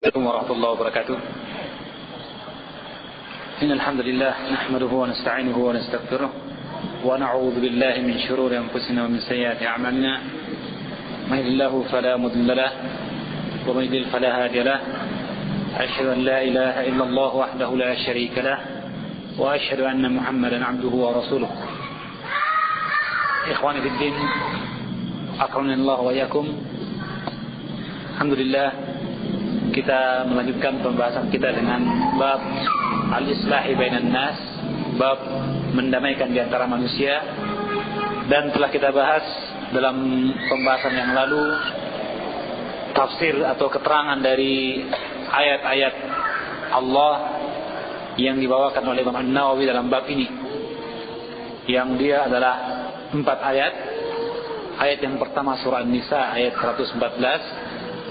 عليكم ورحمة الله وبركاته. إن الحمد لله نحمده ونستعينه ونستغفره ونعوذ بالله من شرور أنفسنا ومن سيئات أعمالنا. من يهده الله فلا مضل له ومن يضلل فلا هادي له. أشهد أن لا إله إلا الله وحده لا شريك له وأشهد أن محمدا عبده ورسوله. إخواني في الدين أكرمني الله وإياكم. Alhamdulillah, kita melanjutkan pembahasan kita dengan bab al-islahi bainan nas, bab mendamaikan di antara manusia. Dan telah kita bahas dalam pembahasan yang lalu tafsir atau keterangan dari ayat-ayat Allah yang dibawakan oleh Imam An-Nawawi dalam bab ini, yang dia adalah 4 ayat. Ayat yang pertama surah An-Nisa ayat 114,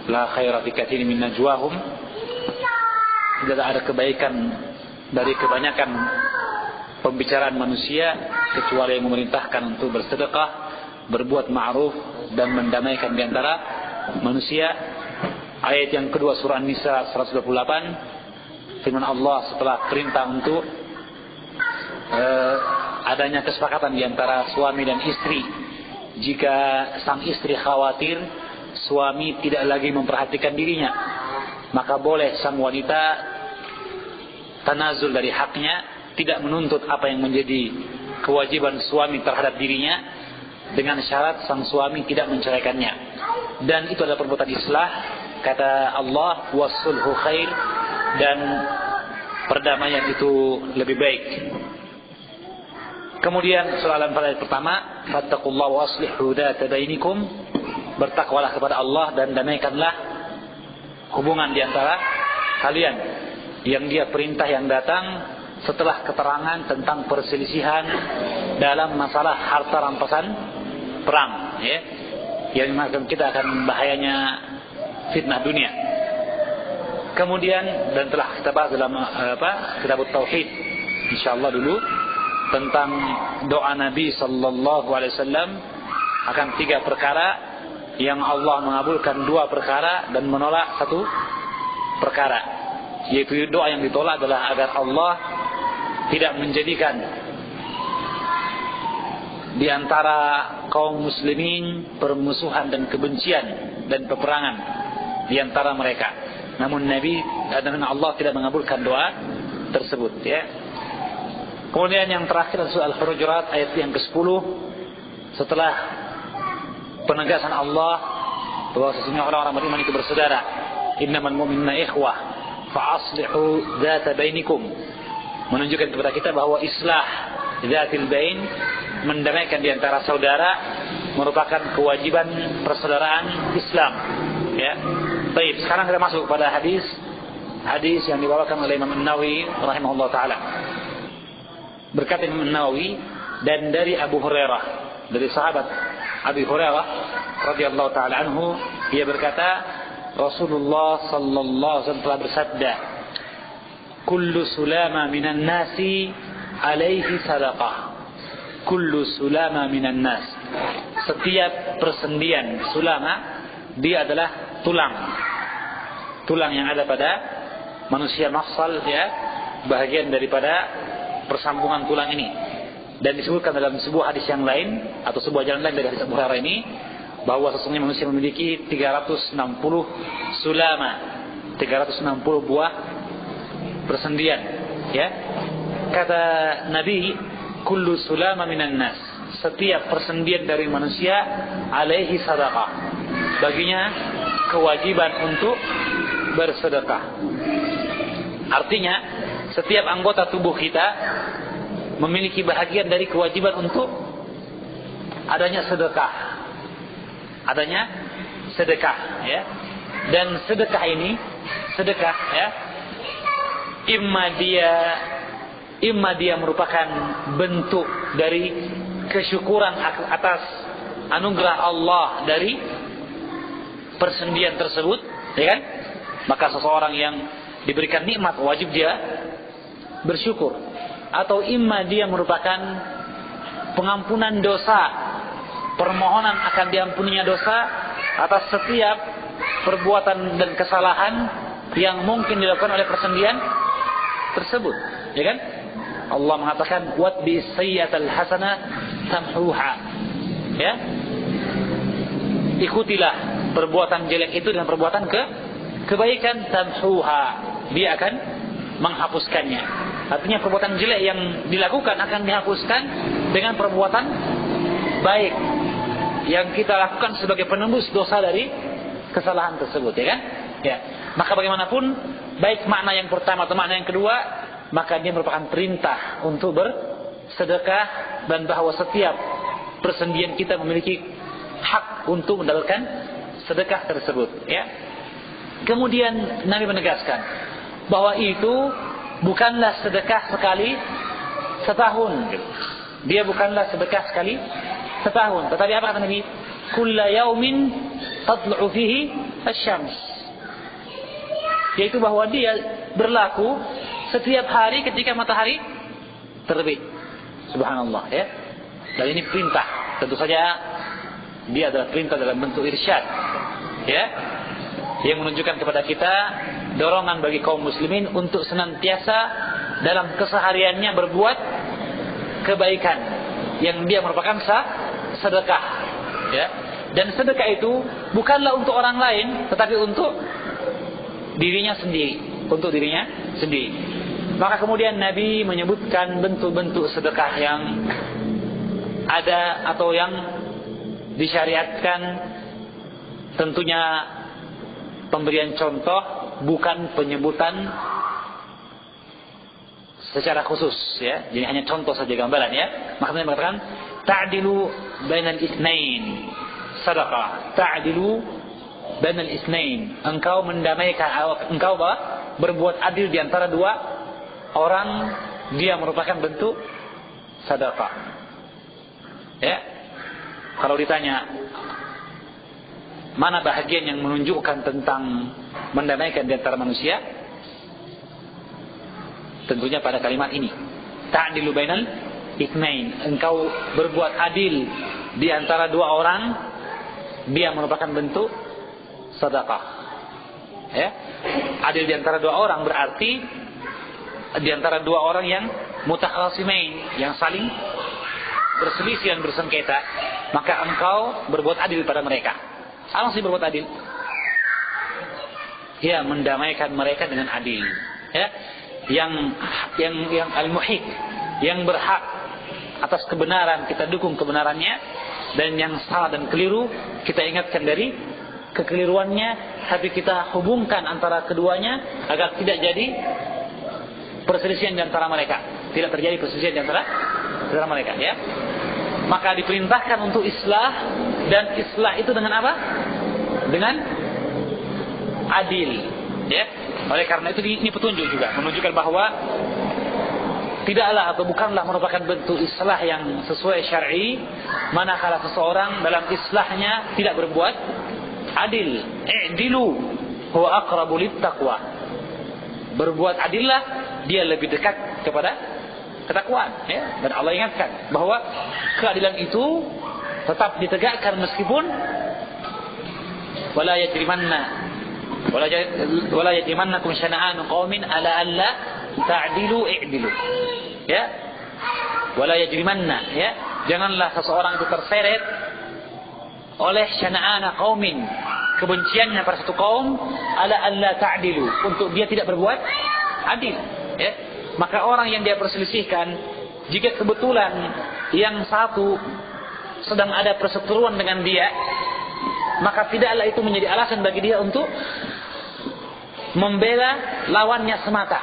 la khaira fi katsirin min najwahum, tidak ada kebaikan dari kebanyakan pembicaraan manusia kecuali yang memerintahkan untuk bersedekah, berbuat ma'ruf dan mendamaikan di antara manusia. Ayat yang kedua surah An-Nisa 128, firman Allah setelah perintah untuk adanya kesepakatan di antara suami dan istri. Jika sang istri khawatir suami tidak lagi memperhatikan dirinya, maka boleh sang wanita tanazul dari haknya, tidak menuntut apa yang menjadi kewajiban suami terhadap dirinya, dengan syarat sang suami tidak menceraikannya. Dan itu adalah perbuatan islah, kata Allah, wasulhu khair, dan perdamaian itu lebih baik. Kemudian soalan pada ayat pertama, fattaqullaha wa aslihu dzata bainikum, bertakwalah kepada Allah dan damaikanlah hubungan di antara kalian. Yang dia perintah yang datang setelah keterangan tentang perselisihan dalam masalah harta rampasan perang, ya, yang mengatakan kita akan bahayanya fitnah dunia. Kemudian, dan telah kita bahas dalam kitab Tauhid insyaallah dulu, tentang doa Nabi sallallahu alaihi wasallam akan 3 perkara, yang Allah mengabulkan 2 perkara dan menolak 1 perkara. Yaitu doa yang ditolak adalah agar Allah tidak menjadikan di antara kaum muslimin permusuhan dan kebencian dan peperangan di antara mereka. Namun Nabi dan Allah tidak mengabulkan doa tersebut, ya. Kemudian yang terakhir surah Al-Hujurat ayat yang ke-10, setelah penegasan Allah bahwa sesungguhnya orang-orang beriman itu bersaudara, innamal mu'minuna ikhwah fa aslihu dzata bainikum, menunjukkan kepada kita bahwa islah dzatil bain, mendamaikan di antara saudara, merupakan kewajiban persaudaraan Islam, ya. Baik, sekarang kita masuk pada hadis yang dibawakan oleh Imam An-Nawawi rahimahullah taala. Berkata Imam An-Nawawi, dan dari Abu Hurairah, dari sahabat Abi Hurairah radhiyallahu taala anhu, dia berkata, Rasulullah sallallahu alaihi wasallam telah bersabda, kullu sulama minan nasi alaihi sadaqah. Kullu sulama minan nas, setiap persendian sulama, dia adalah tulang yang ada pada manusia, mafsal, ya, bahagian daripada persambungan tulang ini. Dan disebutkan dalam sebuah hadis yang lain atau sebuah jalan lain dari hadis Abu Hurairah ini, bahwa sesungguhnya manusia memiliki 360 sulama, 360 buah persendian, ya. Kata Nabi, kullu sulama minan nas, setiap persendian dari manusia alaihi sadaqah, baginya kewajiban untuk bersedekah. Artinya setiap anggota tubuh kita memiliki bahagian dari kewajiban untuk adanya sedekah, ya. Dan sedekah ini, ya, imma dia merupakan bentuk dari kesyukuran atas anugerah Allah dari persendian tersebut, ya kan? Maka seseorang yang diberikan nikmat wajib dia bersyukur. Atau imma dia merupakan pengampunan dosa, permohonan akan diampuninya dosa atas setiap perbuatan dan kesalahan yang mungkin dilakukan oleh persendian tersebut, ya kan? Allah mengatakan watbi sayyatal hasanah tamhuha. Ya. Ikutilah perbuatan jelek itu dengan perbuatan kebaikan, tamhuha. Dia akan menghapuskannya. Artinya perbuatan jelek yang dilakukan akan dihapuskan dengan perbuatan baik yang kita lakukan sebagai penembus dosa dari kesalahan tersebut, ya kan? Ya. Maka bagaimanapun baik makna yang pertama atau makna yang kedua, maka dia merupakan perintah untuk bersedekah dan bahwa setiap persendian kita memiliki hak untuk mendapatkan sedekah tersebut, ya. Kemudian Nabi menegaskan bahwa itu bukanlah sedekah sekali setahun. Dia bukanlah sedekah sekali setahun, tetapi apa kata Nabi? Kulla yaumin tadlu'u fihi asy-syams. Yaitu bahwa dia berlaku setiap hari ketika matahari terbit. Subhanallah, ya. Dan ini perintah. Tentu saja dia adalah perintah dalam bentuk irsyad, ya, yang menunjukkan kepada kita dorongan bagi kaum muslimin untuk senantiasa dalam kesehariannya berbuat kebaikan yang dia merupakan sedekah, ya. Dan sedekah itu bukanlah untuk orang lain, tetapi untuk dirinya sendiri, untuk dirinya sendiri. Maka kemudian Nabi menyebutkan bentuk-bentuk sedekah yang ada atau yang disyariatkan. Tentunya pemberian contoh, bukan penyebutan secara khusus, ya. Jadi hanya contoh saja, gambaran, ya. Makanya mengatakan ta'dilu bainal itsnain sadaqah. Ta'dilu bainal itsnain. Engkau mendamaikan, engkau berbuat adil di antara dua orang, dia merupakan bentuk sedekah. Ya. Kalau ditanya mana bahagian yang menunjukkan tentang mendamaikan di antara manusia, tentunya pada kalimat ini, ta'dilu bainal itsnain. Engkau berbuat adil di antara dua orang, dia merupakan bentuk sedekah. Ya. Adil di antara dua orang berarti di antara dua orang yang mutakhasimain, yang saling berselisih dan bersengketa, maka engkau berbuat adil pada mereka. Apa sih berbuat adil? Ya, mendamaikan mereka dengan adil. Ya, yang al-muhiq, yang berhak atas kebenaran kita dukung kebenarannya, dan yang salah dan keliru kita ingatkan dari kekeliruannya, tapi kita hubungkan antara keduanya agar tidak jadi perselisihan di antara mereka, tidak terjadi perselisihan di antara mereka, ya. Maka diperintahkan untuk islah, dan islah itu dengan apa? Dengan adil, ya. Oleh karena itu ini petunjuk juga, menunjukkan bahwa tidaklah atau bukanlah merupakan bentuk islah yang sesuai syar'i manakala seseorang dalam islahnya tidak berbuat adil. I'dilu huwa aqrabu littaqwa. Berbuat adillah, dia lebih dekat kepada ketakwaan, ya. Dan Allah ingatkan bahwa keadilan itu tetap ditegakkan meskipun wala yajrimannakum syana'anu qaumin ala alla ta'dilu i'dilu, ya. Wala yajrimanna, ya. Janganlah seseorang itu terseret oleh syana'ana qaumin, kebenciannya pada satu kaum, ala alla ta'dilu, untuk dia tidak berbuat adil, ya. Maka orang yang dia perselisihkan, jika kebetulan yang satu sedang ada perseteruan dengan dia, maka tidaklah itu menjadi alasan bagi dia untuk membela lawannya semata,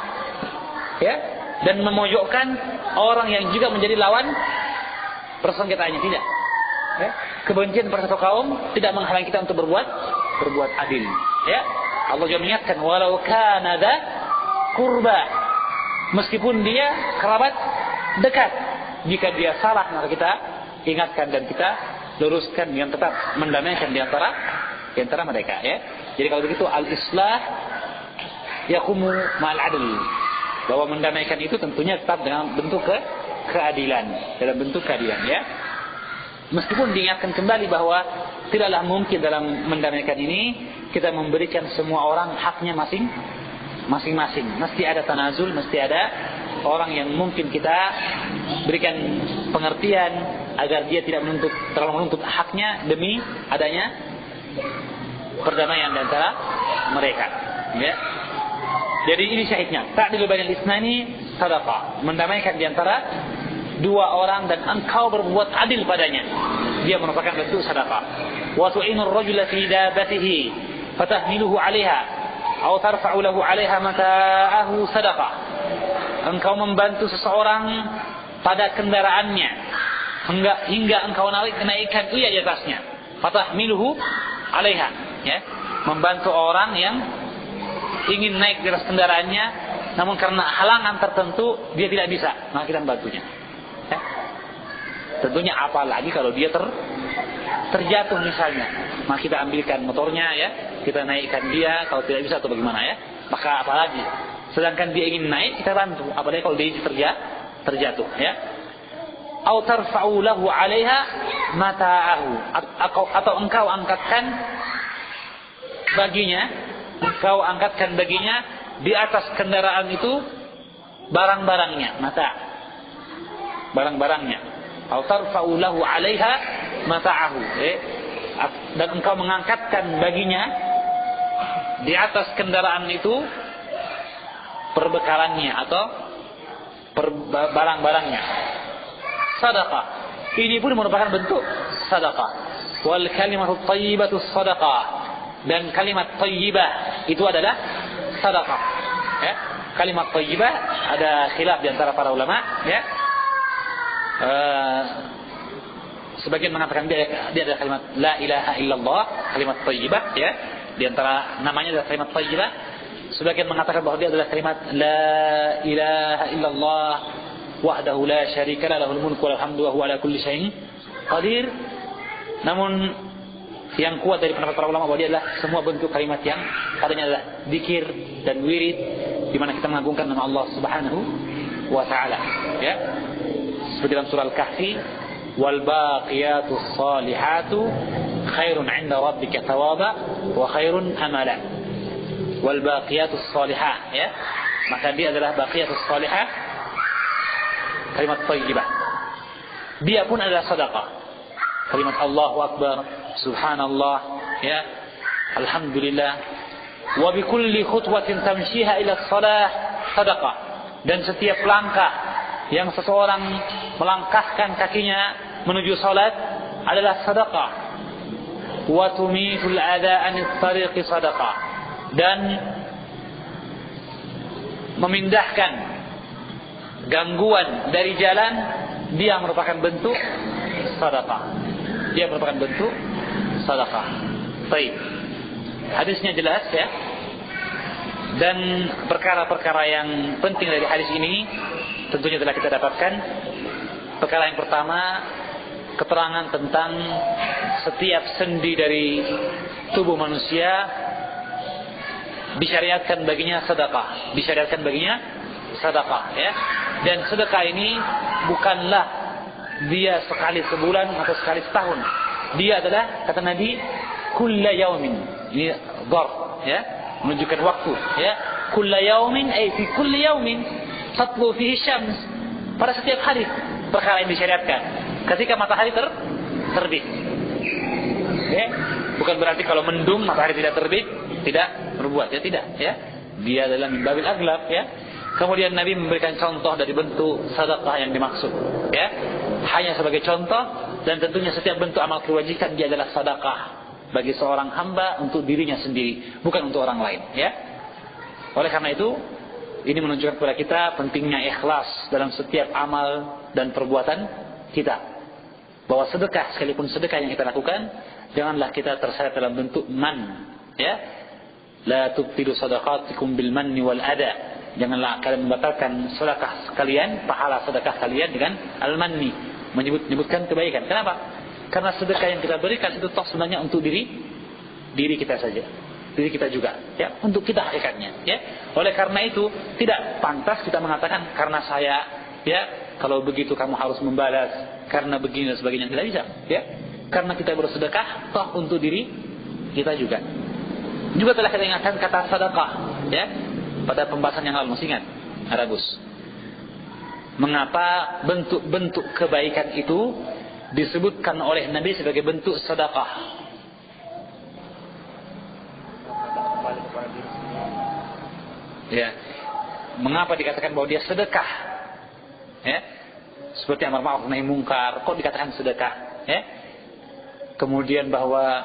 ya, dan memojokkan orang yang juga menjadi lawan persengketaannya, tidak. Ya. Kebencian pada satu kaum tidak menghalangi kita untuk berbuat adil, ya. Allah juga mengingatkan walau kana dza qurba, meskipun dia kerabat dekat, jika dia salah maka kita ingatkan dan kita luruskan dengan tetap mendamaikan di antara mereka, ya. Jadi kalau begitu al-islah yaqumu ma'al adl, bahwa mendamaikan itu tentunya tetap dengan bentuk keadilan, dalam bentuk keadilan, ya. Meskipun diingatkan kembali bahwa tidaklah mungkin dalam mendamaikan ini kita memberikan semua orang haknya masing-masing. Mesti ada tanazul, mesti ada orang yang mungkin kita berikan pengertian agar dia tidak terlalu menuntut haknya demi adanya perdamaian di antara mereka. Ya. Jadi ini syahidnya. Ta'dilu bainal isnani sadaqah. Mendamaikan di antara dua orang dan engkau berbuat adil padanya. Dia merupakan bentuk sedekah. Wa tu'inur rajula fi dabatihi fatahmiluhu 'alaiha aw tarfa'u lahu 'alaiha mata'ahu sadaqah. Engkau membantu seseorang pada kendaraannya hingga engkau naikkan ia di atasnya. Fatahmiluhu 'alaiha, ya. Membantu orang yang ingin naik di atas kendaraannya, namun karena halangan tertentu dia tidak bisa, maka kita membantunya. Ya. Tentunya apalagi kalau dia terjatuh misalnya, maka kita ambilkan motornya, ya, kita naikkan dia. Kalau tidak bisa atau bagaimana, ya, maka apalagi. Sedangkan dia ingin naik, kita bantu. Apalagi kalau dia terjatuh, ya. Au tarfa'u lahu 'alaiha mata'ahu, atau engkau angkatkan baginya di atas kendaraan itu barang-barangnya, barang-barangnya. Au tarfa'u lahu 'alaiha mata'ahu, dan engkau mengangkatkan baginya di atas kendaraan itu perbekalannya atau barang-barangnya. Sedekah ini pun merupakan bentuk sedekah. Wal kalimatu thayyibatu sedekah, dan kalimat thayyibah itu adalah sedekah. Ya, kalimat thayyibah ada khilaf di antara para ulama, ya. Sebagian mengatakan dia adalah kalimat la ilaha illallah, kalimat thayyibah, ya. Di antara namanya adalah kalimat thayyibah. Sebagian mengatakan bahwa dia adalah kalimat la ilaha illallah wahdahu la syarika lah, lahul mulku wal hamdu wa huwa ala kulli syai'in qadir. Namun yang kuat dari pendapat para ulama bahwa dia adalah semua bentuk kalimat yang padanya adalah zikir dan wirid, di mana kita mengagungkan nama Allah Subhanahu wa taala, ya. Seperti dalam surah Al-Kahfi, wal baqiyatus salihatu khairun 'inda rabbika thawaba wa khairun amala. Wal baqiyatus salihah, ya. Maka dia adalah baqiyatus salihah, kalimat thayyibah. Dia pun adalah sedekah. Kalimat Allahu Akbar, Subhanallah, ya, Alhamdulillah. Wa bi kulli khutwatin tamshiha ila shalah sedekah. Dan setiap langkah yang seseorang melangkahkan kakinya menuju salat adalah sedekah. Wa tumitul adha anit tariqi sedekah. Dan memindahkan gangguan dari jalan, dia merupakan bentuk sedekah. Dia merupakan bentuk sedekah. Baik. Hadisnya jelas, ya. Dan perkara-perkara yang penting dari hadis ini tentunya telah kita dapatkan. Perkara yang pertama, keterangan tentang setiap sendi dari tubuh manusia disyariatkan baginya sedekah. Disyariatkan baginya sedekah, ya. Dan sedekah ini bukanlah dia sekali sebulan atau sekali setahun. Dia adalah, kata Nabi, kulla yaumin. Ini dharf, ya, menunjukkan waktu, ya. Kulla yaumin ay fi kulli yaumin tatlu fihi syams. Pada setiap hari perkara yang disyariatkan ketika matahari terbit. Ya, bukan berarti kalau mendung matahari tidak terbit tidak berbuat, ya, tidak, ya. Dia adalah min babil aghlab, ya. Kemudian Nabi memberikan contoh dari bentuk sedekah yang dimaksud, ya. Hanya sebagai contoh, dan tentunya setiap bentuk amal kewajiban dia adalah sedekah bagi seorang hamba untuk dirinya sendiri, bukan untuk orang lain, ya. Oleh karena itu, ini menunjukkan kepada kita pentingnya ikhlas dalam setiap amal dan perbuatan kita. Bahwa sedekah, sekalipun sedekah yang kita lakukan, janganlah kita terseret dalam bentuk man, ya. La tubtilu sadaqatikum bil manni wal adha. Janganlah kalian membatalkan sedekah kalian, pahala sedekah kalian dengan al-manni, menyebutkan kebaikan. Kenapa? Karena sedekah yang kita berikan itu toh sebenarnya untuk diri kita saja, diri kita juga, ya, untuk kita hakikatnya, ya. Oleh karena itu tidak pantas kita mengatakan karena saya, ya, kalau begitu kamu harus membalas karena begini dan sebagainya. Tidak bisa, ya. Karena kita bersedekah toh untuk diri kita juga. Juga telah kita ingatkan kata sedekah, ya. pada pembahasan yang lalu, masih ingat? Arabus. Mengapa bentuk-bentuk kebaikan itu disebutkan oleh Nabi sebagai bentuk sedekah? Ya. Mengapa dikatakan bahwa dia sedekah? Ya. Seperti amar ma'ruf nahi mungkar, kok dikatakan sedekah? Ya. Kemudian bahwa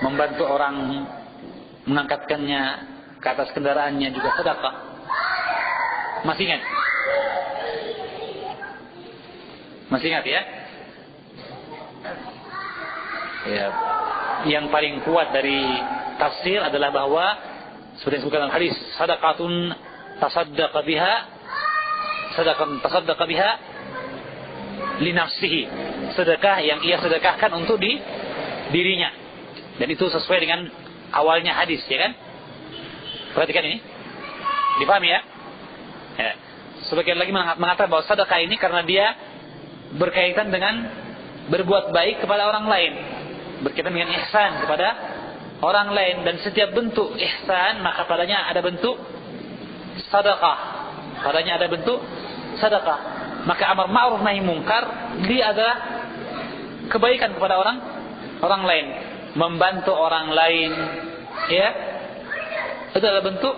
membantu orang mengangkatkannya ke atas kendaraannya juga sedekah. Masih ingat? Masih ingat ya? Ya. Yang paling kuat dari tafsir adalah bahwa seperti yang disebutkan dalam hadis, sadaqatun tasaddaqa biha li nafsihi. Sedekah yang ia sedekahkan untuk dirinya. Dan itu sesuai dengan awalnya hadis, ya kan? Perhatikan ini. Dipahami ya? Ya. Sebagian lagi mengatakan bahwa sedekah ini karena dia berkaitan dengan berbuat baik kepada orang lain, berkaitan dengan ihsan kepada orang lain, dan setiap bentuk ihsan maka padanya ada bentuk sedekah. Padanya ada bentuk sedekah. Maka amar ma'ruf nahi mungkar dia adalah kebaikan kepada orang lain, membantu orang lain, ya. Itu adalah bentuk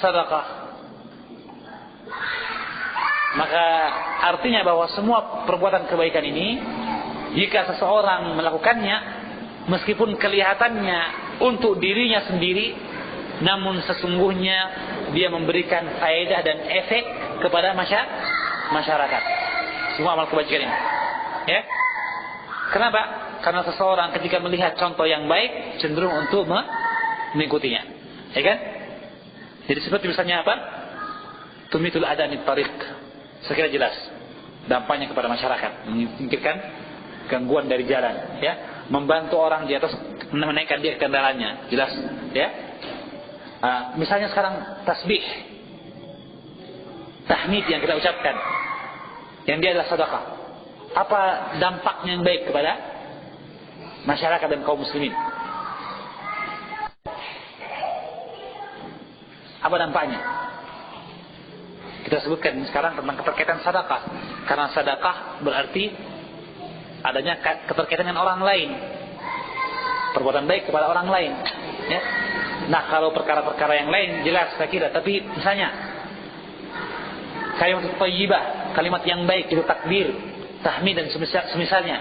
sedekah. Maka artinya bahwa semua perbuatan kebaikan ini, jika seseorang melakukannya, meskipun kelihatannya untuk dirinya sendiri, namun sesungguhnya dia memberikan faedah dan efek kepada masyarakat. Semua amal kebajikan ini, ya. Kenapa? Karena seseorang ketika melihat contoh yang baik cenderung untuk mengikutinya, ya kan? Jadi seperti misalnya apa? Tumitul adani tariq. Sekira jelas dampaknya kepada masyarakat, menyingkirkan gangguan dari jalan, ya, membantu orang di atas, menaikkan dia ke kendaraannya, jelas, ya. Misalnya sekarang tasbih, tahmid yang kita ucapkan, yang dia adalah sedekah, apa dampaknya yang baik kepada masyarakat dan kaum muslimin? Apa dampaknya? Kita sebutkan sekarang tentang keterkaitan sedekah, karena sedekah berarti adanya keterkaitan dengan orang lain, perbuatan baik kepada orang lain, ya. Nah, kalau perkara-perkara yang lain jelas saya kira, tapi misalnya kalimat thayyibah, kalimat yang baik itu takbir, tahmid dan semisalnya,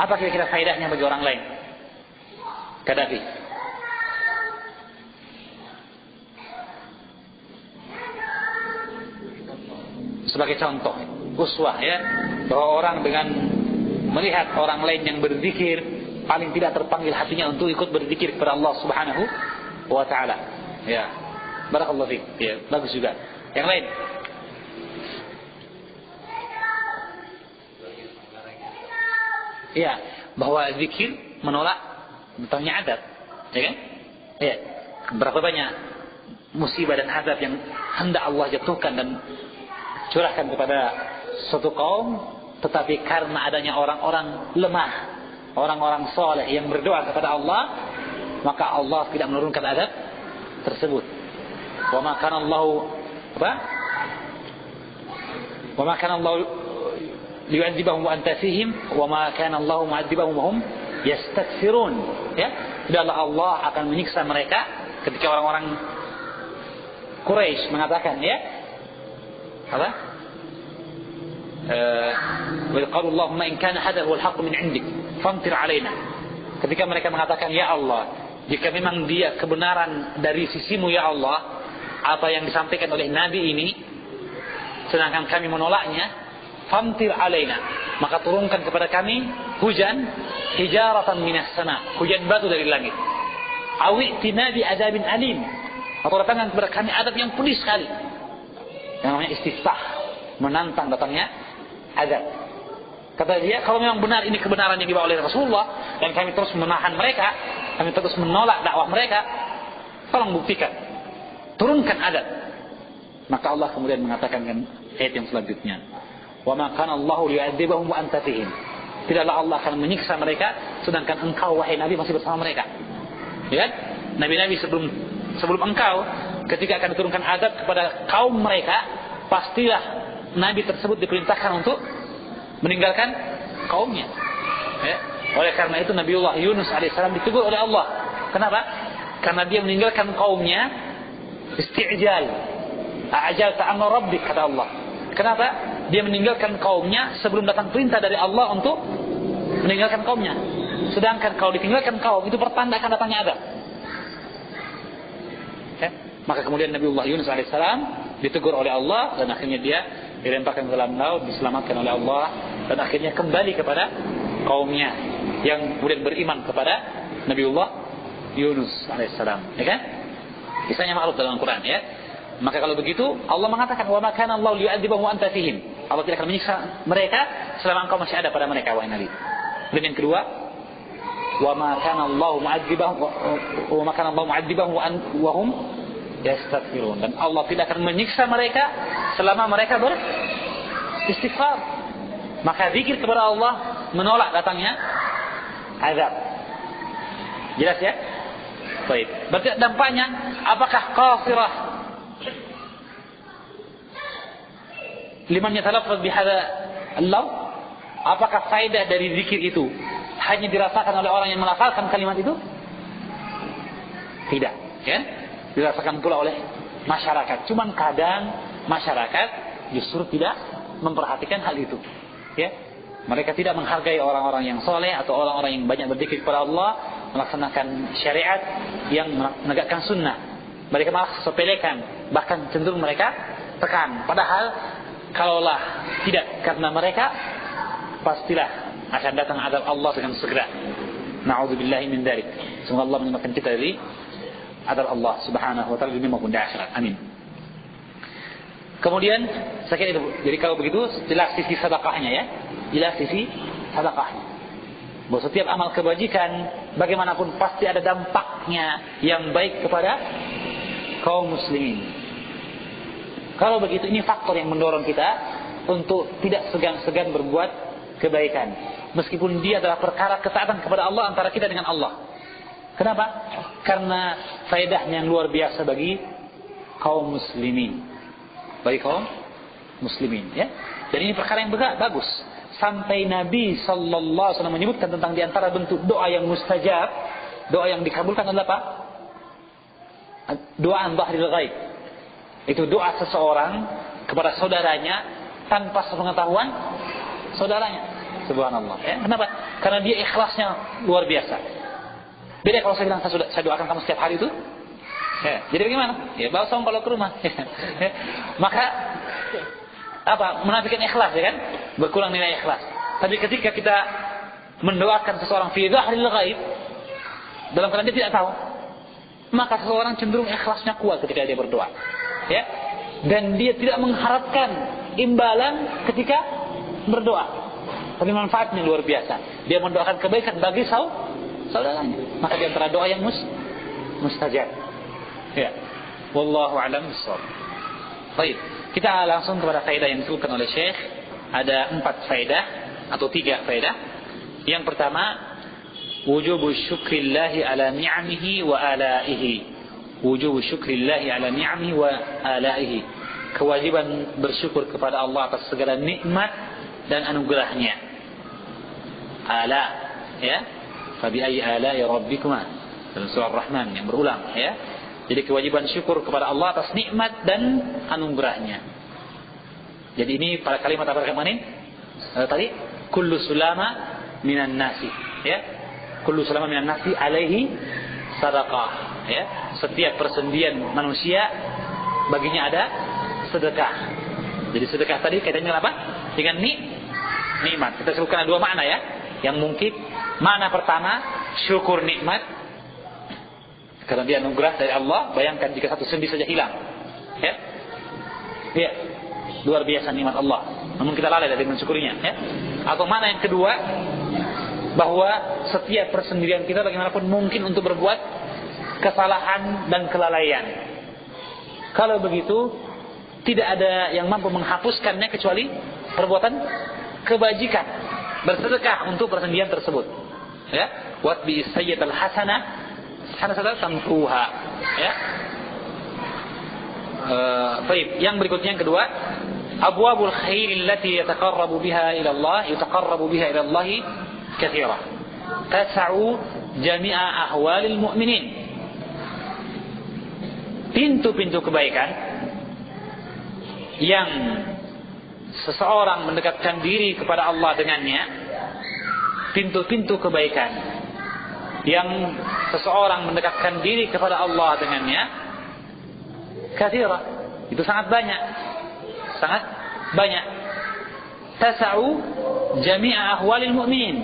apa kira-kira faedahnya bagi orang lain? Kadafi. Sebagai contoh, uswah, ya, bahwa orang dengan melihat orang lain yang berzikir, paling tidak terpanggil hatinya untuk ikut berzikir kepada Allah Subhanahu wa taala. Ya. Barakallahu fiik. Ya, bagus juga. Yang lain? Ya, bahwa zikir menolak datangnya adab, ya kan? Ya. Berapa banyak musibah dan azab yang hendak Allah jatuhkan dan curahkan kepada suatu kaum, tetapi karena adanya orang-orang lemah, orang-orang soleh yang berdoa kepada Allah, maka Allah tidak menurunkan adab tersebut. Wa ma kana Allahu liyu'adzibahum wa anta fihim wa ma kana Allahu mu'adzibahum wa hum yastaghfirun. Ya, tidaklah Allah akan menyiksa mereka ketika orang-orang Quraisy mengatakan, ya, apa? Wa qalu Allahumma in kana hadha huwa al-haqq min 'indik famtir 'alaina. Ketika mereka mengatakan, ya Allah, jika memang dia kebenaran dari sisimu ya Allah, apa yang disampaikan oleh nabi ini, sedangkan kami menolaknya, famtir 'alaina, maka turunkan kepada kami hujan hijaratan minas sama, hujan batu dari langit. Awi'tina bi adzabin alim, atau datangkan kepada kami adab yang pedih sekali. Yang namanya istiftah, menantang datangnya azab. Kata dia, kalau memang benar ini kebenaran yang dibawa oleh Rasulullah dan kami terus menahan mereka, kami terus menolak dakwah mereka, tolong buktikan, turunkan azab. Maka Allah kemudian mengatakan dengan ayat yang selanjutnya, wa ma kana Allahu liyu'adzibahum wa anta fihim. Tidaklah Allah akan menyiksa mereka sedangkan engkau wahai Nabi masih bersama mereka. Ya, nabi-nabi sebelum sebelum engkau ketika akan diturunkan azab kepada kaum mereka, pastilah nabi tersebut diperintahkan untuk meninggalkan kaumnya. Ya. Oleh karena itu Nabiullah Yunus alaihissalam ditegur oleh Allah. Kenapa? Karena dia meninggalkan kaumnya isti'jal. A'jal ta'amma rabbik, kata Allah. Kenapa? Dia meninggalkan kaumnya sebelum datang perintah dari Allah untuk meninggalkan kaumnya. Sedangkan kalau ditinggalkan kaum itu pertanda akan datangnya azab. Ya. Maka kemudian Nabiullah Yunus alaihissalam ditegur oleh Allah dan akhirnya dia dilemparkan ke dalam laut, diselamatkan oleh Allah dan akhirnya kembali kepada kaumnya yang kemudian beriman kepada Nabiullah Yunus alaihissalam. Ya kan? Kisahnya ma'ruf dalam Al-Quran, ya. Maka kalau begitu Allah mengatakan wa ma kana Allah liyu'adzibahum wa anta fihim. Allah tidak akan menyiksa mereka selama engkau masih ada pada mereka, wahai Nabi. Dan yang kedua, wa ma kana Allah mu'adzibahum wa hum yastaghfirun. Dan Allah tidak akan menyiksa mereka selama mereka beristighfar. Maka zikir kepada Allah menolak datangnya azab. Jelas ya? Baik. Berarti dampaknya apakah qasirah liman yatalaffaz bihadza al-lafz? Apakah faedah dari zikir itu hanya dirasakan oleh orang yang melafalkan kalimat itu? Tidak, kan? Dirasakan pula oleh masyarakat. Cuman kadang masyarakat justru tidak memperhatikan hal itu. Ya, mereka tidak menghargai orang-orang yang soleh atau orang-orang yang banyak berzikir kepada Allah, melaksanakan syariat, yang menegakkan sunnah. Mereka malah sepelekan, bahkan cenderung mereka tekan. Padahal kalaulah tidak karena mereka, pastilah akan datang azab Allah dengan segera. Na'udzubillahi min dzalik. Semoga Allah menyelamatkan kita dari azab Allah Subhanahu wa taala di dunia maupun di akhirat. Amin. Kemudian saya kira itu. Jadi kalau begitu jelas sisi sedekahnya, ya. Jelas sisi sedekahnya. Bahwa setiap amal kebajikan bagaimanapun pasti ada dampaknya yang baik kepada kaum muslimin. Kalau begitu ini faktor yang mendorong kita untuk tidak segan-segan berbuat kebaikan. Meskipun dia adalah perkara ketaatan kepada Allah antara kita dengan Allah. Kenapa? Karena faedahnya yang luar biasa bagi kaum muslimin. Bagi kaum muslimin, ya. Dan ini perkara yang bagus. Sampai Nabi sallallahu alaihi wasallam menyebutkan tentang di antara bentuk doa yang mustajab, doa yang dikabulkan adalah apa? Doa dhahril ghaib. Itu doa seseorang kepada saudaranya tanpa sepengetahuan saudaranya. Subhanallah, ya. Kenapa? Karena dia ikhlasnya luar biasa. Beda kalau saya bilang saya doakan kamu setiap hari itu. Ya, jadi bagaimana? Ya bawa songkol ke rumah. Maka apa? Menafikan ikhlas, ya kan? Berkurang nilai ikhlas. Tapi ketika kita mendoakan seseorang fi dhahril ghaib, dalam keadaan dia tidak tahu, maka seseorang cenderung ikhlasnya kuat ketika dia berdoa. Ya. Dan dia tidak mengharapkan imbalan ketika berdoa. Tapi manfaatnya luar biasa. Dia mendoakan kebaikan bagi saudaranya. Maka di antara doa yang mustajab. Ya, wallahu a'lam bishawab. Baik, kita langsung kepada faedah yang disebutkan oleh Syekh. Ada 4 faedah atau 3 faedah. Yang pertama, wujubu syukrillahi ala ni'amihi wa alaihi. Wujubu syukrillahi ala ni'amihi wa alaihi. Kewajiban bersyukur kepada Allah atas segala nikmat dan anugerahnya. Ala, ya. Fabi ayyi ala'i rabbikuma. Dalam surah Ar-Rahman yang berulang, ya. Jadi kewajiban syukur kepada Allah atas nikmat dan anugerahnya. Jadi ini pada kalimat apa kemarin? Tadi kullu sulama minan nasi, ya. Kullu sulama minan nasi alaihi sadaqah, ya. Setiap persendian manusia baginya ada sedekah. Jadi sedekah tadi kaitannya apa? Dengan nikmat. Kita sebutkan ada 2 makna, ya. Yang mungkin makna pertama syukur nikmat karena dia anugerah dari Allah. Bayangkan jika satu sendi saja hilang, ya. Ya, luar biasa nikmat Allah. Namun kita lalai dari mensyukurinya, ya. Atau mana yang kedua, bahwa setiap persendirian kita bagaimanapun mungkin untuk berbuat kesalahan dan kelalaian. Kalau begitu, tidak ada yang mampu menghapuskannya kecuali perbuatan kebajikan, bersedekah untuk persendirian tersebut, ya. Wat bi sayyidatil hasanah hasanatan tamkuha, ya. Baik, yang berikutnya yang kedua, abwabul khair allati yataqarrabu biha ila Allah katsira. Tas'u jami'a ahwalil mu'minin. Pintu-pintu kebaikan yang seseorang mendekatkan diri kepada Allah dengannya, pintu-pintu kebaikan yang seseorang mendekatkan diri kepada Allah dengannya, katsira, itu sangat banyak. Tas'u jami'a ahwalil mu'minin,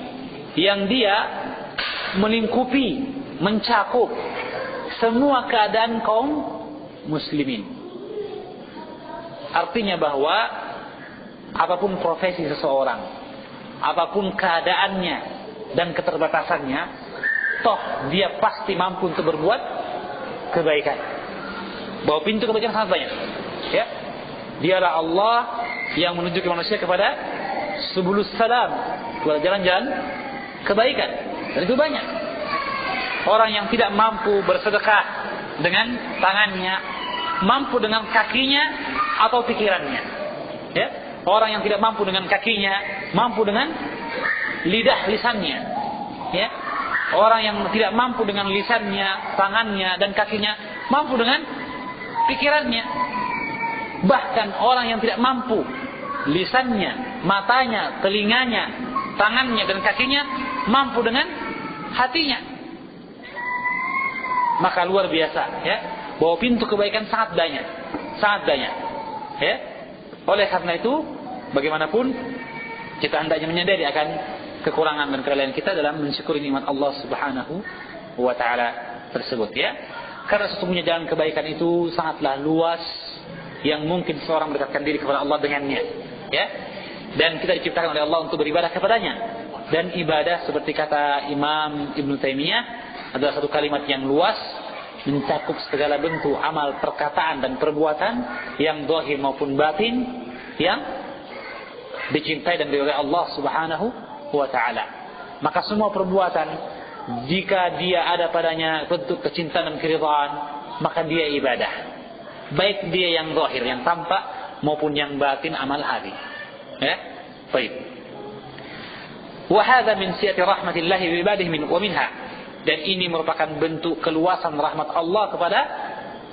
yang dia melingkupi, mencakup semua keadaan kaum muslimin. Artinya bahwa apapun profesi seseorang, apapun keadaannya dan keterbatasannya, toh dia pasti mampu untuk berbuat kebaikan. Bahwa pintu kebaikan sangat banyak. Ya, dialah Allah yang menunjukkan manusia kepada subulus salam, kepada jalan-jalan kebaikan. Dan itu banyak. Orang yang tidak mampu bersedekah dengan tangannya, mampu dengan kakinya atau pikirannya. Ya, orang yang tidak mampu dengan kakinya, mampu dengan lisannya. Ya, orang yang tidak mampu dengan lisannya, tangannya dan kakinya, mampu dengan pikirannya. Bahkan orang yang tidak mampu lisannya, matanya, telinganya, tangannya dan kakinya, mampu dengan hatinya. Maka luar biasa, ya, bahwa pintu kebaikan sangat banyak. Ya. Oleh karena itu, bagaimanapun kita hendaknya menyadari akan kekurangan dan kelemahan kita dalam mensyukuri nikmat Allah Subhanahu wa taala tersebut, ya. Karena sesungguhnya jalan kebaikan itu sangatlah luas, yang mungkin seorang mendekatkan diri kepada Allah dengannya, ya. Dan kita diciptakan oleh Allah untuk beribadah kepadanya. Dan ibadah, seperti kata Imam Ibn Taimiyah, adalah satu kalimat yang luas, mencakup segala bentuk amal, perkataan dan perbuatan yang zahir maupun batin, yang dicintai dan diridhai Allah Subhanahu wa taala. Maka semua perbuatan, jika dia ada padanya bentuk kecintaan dan keridhaan, maka dia ibadah. Baik dia yang zahir, yang tampak, maupun yang batin, amal hati. Ya, baik. Wa hadza min siyati rahmatillahi bi ibadihi wa minha. Dan ini merupakan bentuk keluasan rahmat Allah kepada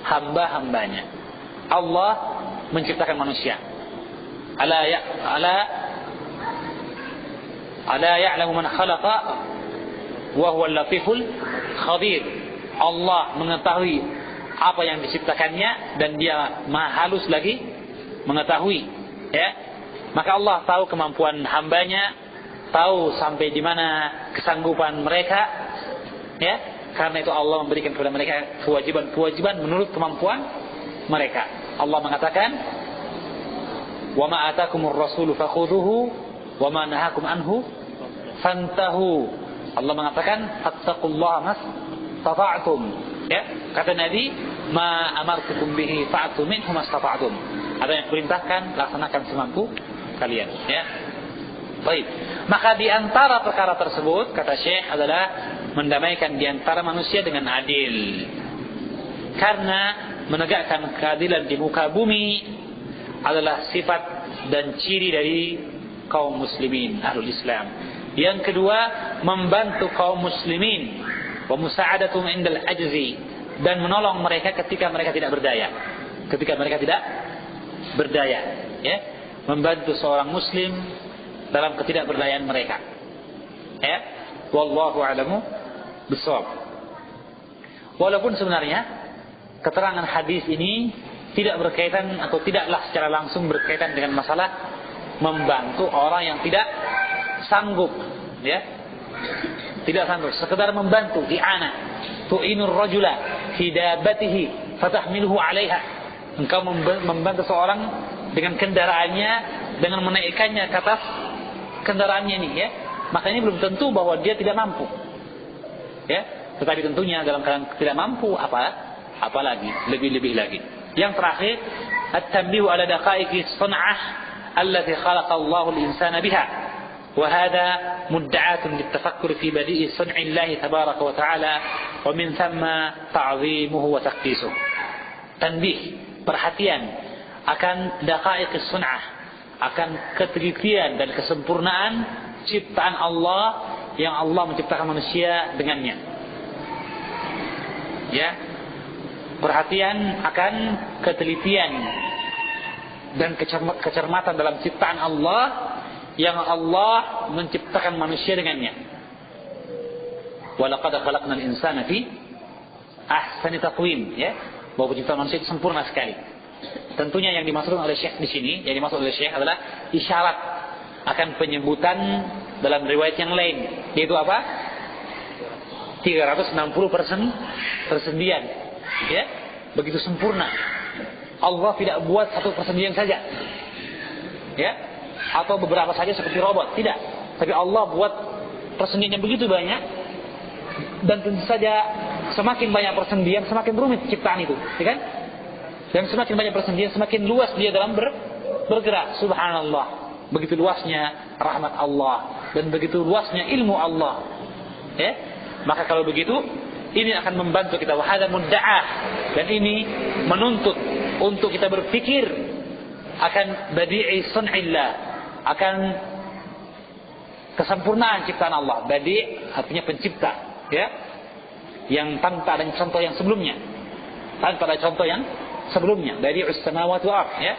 hamba-hambanya. Allah menciptakan manusia. Ala ya'lamu man khalaqa wa huwa al-latiful khabir. Allah mengetahui apa yang diciptakannya dan dia maha halus lagi mengetahui, ya. Maka Allah tahu kemampuan hambanya, tahu sampai di mana kesanggupan mereka, ya. Karena itu Allah memberikan kepada mereka kewajiban menurut kemampuan mereka. Allah mengatakan, "Wa ma atakumur rasulu fakhudhuhu wa ma nahakum anhu fantahu." Allah mengatakan, "Fattaqullaha mastata'tum." Ya, kata Nabi, "Ma amartukum bihi fa'tu minhu mastata'tum." Ada yang perintahkan, laksanakan semampu kalian, ya. Baik. Maka di antara perkara tersebut, kata Syekh, adalah mendamaikan di antara manusia dengan adil. Karena menegakkan keadilan di muka bumi adalah sifat dan ciri dari kaum muslimin, ahlul Islam. Yang kedua, membantu kaum muslimin, wa musa'adatum indal ajzi, dan menolong mereka ketika mereka tidak berdaya. Ya, membantu seorang muslim dalam ketidakberdayaan mereka. Ya, wallahu a'lamu bishawab. Walaupun sebenarnya keterangan hadis ini tidak berkaitan atau tidaklah secara langsung berkaitan dengan masalah membantu orang yang tidak sanggup, ya. Tidak sanggup, sekedar membantu, i'anah. Tu'inur rajula fi dabatihi fatahmiluhu 'alaiha. Engkau membantu seorang dengan kendaraannya, dengan menaikkannya ke atas kendaraannya ini, ya. Maka ini belum tentu bahwa dia tidak mampu. Ya, tetapi tentunya dalam keadaan tidak mampu, apalagi lebih-lebih lagi. Yang terakhir, at-tanbihu ala daqaiqis sun'ah allati khalaqa Allahu al-insana biha. Wa hadha mudda'atun lit-tafakkur fi badi'i sun'i Allah tabaraka wa ta'ala wa min thamma ta'zimuhu wa taqdisuhu. Tanbih, perhatian akan daqaiqis sun'ah, akan ketelitian dan kesempurnaan ciptaan Allah yang Allah menciptakan manusia dengannya. Ya, perhatian akan ketelitian dan kecermatan dalam ciptaan Allah yang Allah menciptakan manusia dengannya. Walaqad khalaqnal insana fi ahsani taqwim, ya, bahwa penciptaan manusia itu sempurna sekali. Tentunya yang dimaksudkan oleh Syekh di sini, yang dimaksud oleh Syekh adalah isyarat akan penyebutan dalam riwayat yang lain, yaitu apa? 360 persendian, ya, begitu sempurna. Allah tidak buat satu persendian saja, ya, atau beberapa saja seperti robot, tidak. Tapi Allah buat persendian yang begitu banyak, dan tentu saja semakin banyak persendian semakin rumit ciptaan itu, ya kan? Dan semakin banyak persendian semakin luas dia dalam bergerak. Subhanallah, begitu luasnya rahmat Allah dan begitu luasnya ilmu Allah, ya. Maka kalau begitu, ini akan membantu kita, wahada mudda'ah, dan ini menuntut untuk kita berpikir akan badi'i sun'illah, akan kesempurnaan ciptaan Allah. Badi' artinya pencipta, ya, yang tanpa ada contoh yang sebelumnya, tanpa ada contoh yang sebelumnya. Badi'us samawati wal ardh, ya,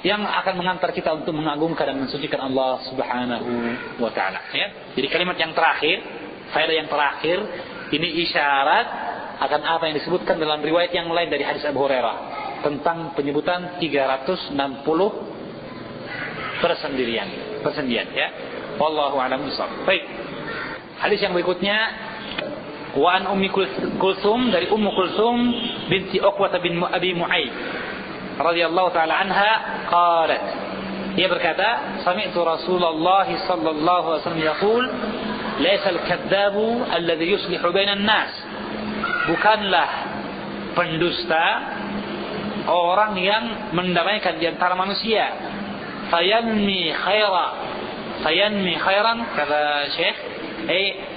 yang akan mengantar kita untuk mengagungkan dan mensucikan Allah Subhanahu wa ta'ala, ya. Jadi kalimat yang terakhir, faedah yang terakhir, ini isyarat akan apa yang disebutkan dalam riwayat yang lain dari hadis Abu Hurairah tentang penyebutan 360 persendian, ya. Wallahu a'lam bishawab. Baik. Hadis yang berikutnya, wa an Ummi Kulsum, dari Ummu Kulsum binti Uqbah bin Abi Mu'ayyid radhiyallahu taala anha, qalat, ia berkata, sami'tu Rasulullah sallallahu alaihi wasallam yaqul, laisa al-kadzabu alladhi yuslihu bainan nas, bukanlah pendusta orang yang mendamaikan di antara manusia. Fayanmi khairan, kata Syekh,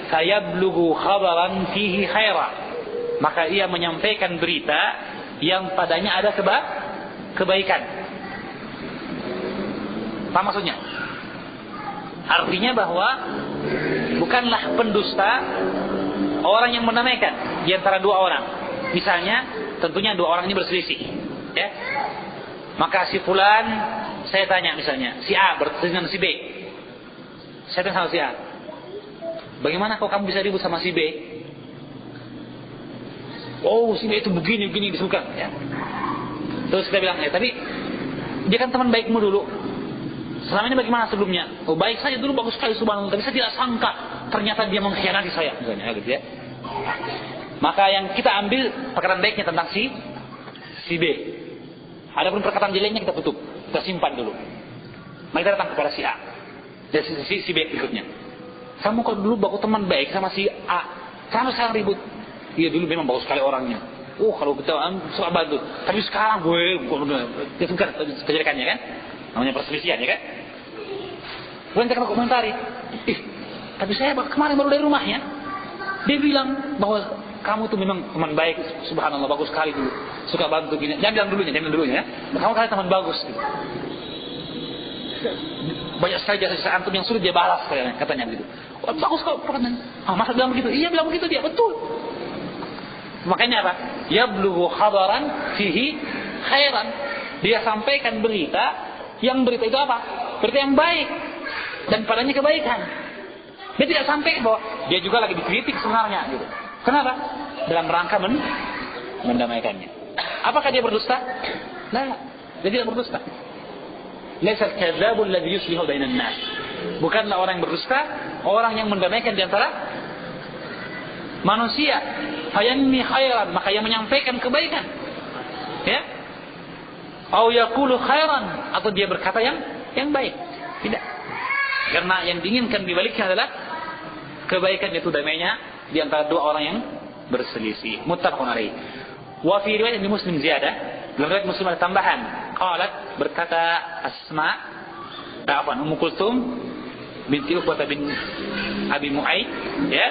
fayablughu khabaran fihi khaira, maka ia menyampaikan berita yang padanya ada kebaikan. Apa maksudnya? Artinya bahwa bukanlah pendusta orang yang mendamaikan di antara dua orang. Misalnya, tentunya dua orang ini berselisih, ya. Maka si fulan, saya tanya misalnya, si A berselisih dengan si B. Saya tanya sama si A, bagaimana kok kamu bisa ribut sama si B? Oh, si B itu begini disebutkan, ya. Terus kita bilang, ya, tapi dia kan teman baikmu dulu. Selama ini bagaimana sebelumnya? Oh, baik saja dulu, bagus sekali, subhanallah. Tapi saya tidak sangka ternyata dia mengkhianati saya, misalnya, gitu, ya. Maka yang kita ambil perkataan baiknya tentang si B. Adapun perkataan jeleknya kita tutup, kita simpan dulu. Mari kita datang kepada si A dan si B berikutnya. Kamu kok dulu baku teman baik sama si A, kamu sekarang ribut. Iya, dulu memang bagus sekali orangnya. Oh, kalau kita suka bantu. Tapi sekarang dia suka kejelekannya, kan? Namanya perselisihan, ya kan? Kemudian kita komentari, tapi saya kemarin baru dari rumahnya, dia bilang bahwa kamu tuh memang teman baik, subhanallah, bagus sekali dulu, suka bantu gini. Jangan bilang dulunya, ya. Kamu kali teman bagus, gitu. Banyak sekali jasa antum yang sulit dia balas, katanya gitu. Oh, bagus kok perkataan. Masa bilang begitu? Iya, bilang begitu dia, betul. Makanya apa? Yablughu khabaran fihi khairan. Dia sampaikan berita, yang berita itu apa? Berita yang baik dan padanya kebaikan. Dia tidak sampai bahwa dia juga lagi dikritik sebenarnya, gitu. Kenapa? Dalam rangka mendamaikannya. Apakah dia berdusta? Nah, dia tidak berdusta. Laisa al-kadzabu alladhi yuslihu bainan nas. Bukanlah orang yang berdusta orang yang mendamaikan di antara manusia. Fayanmi khairan, maka yang menyampaikan kebaikan, ya. Au yaqulu khairan, atau dia berkata yang baik. Tidak. Karena yang diinginkan dibaliknya adalah kebaikan, itu damainya di antara dua orang yang berselisih. Muttafaqun alaih. Wa fi riwayat Muslim ziyadah, dalam riwayat Muslim ada tambahan. Qalat, berkata Ummu Kulsum binti Uqbah bin Abi Mu'ayyid, ya.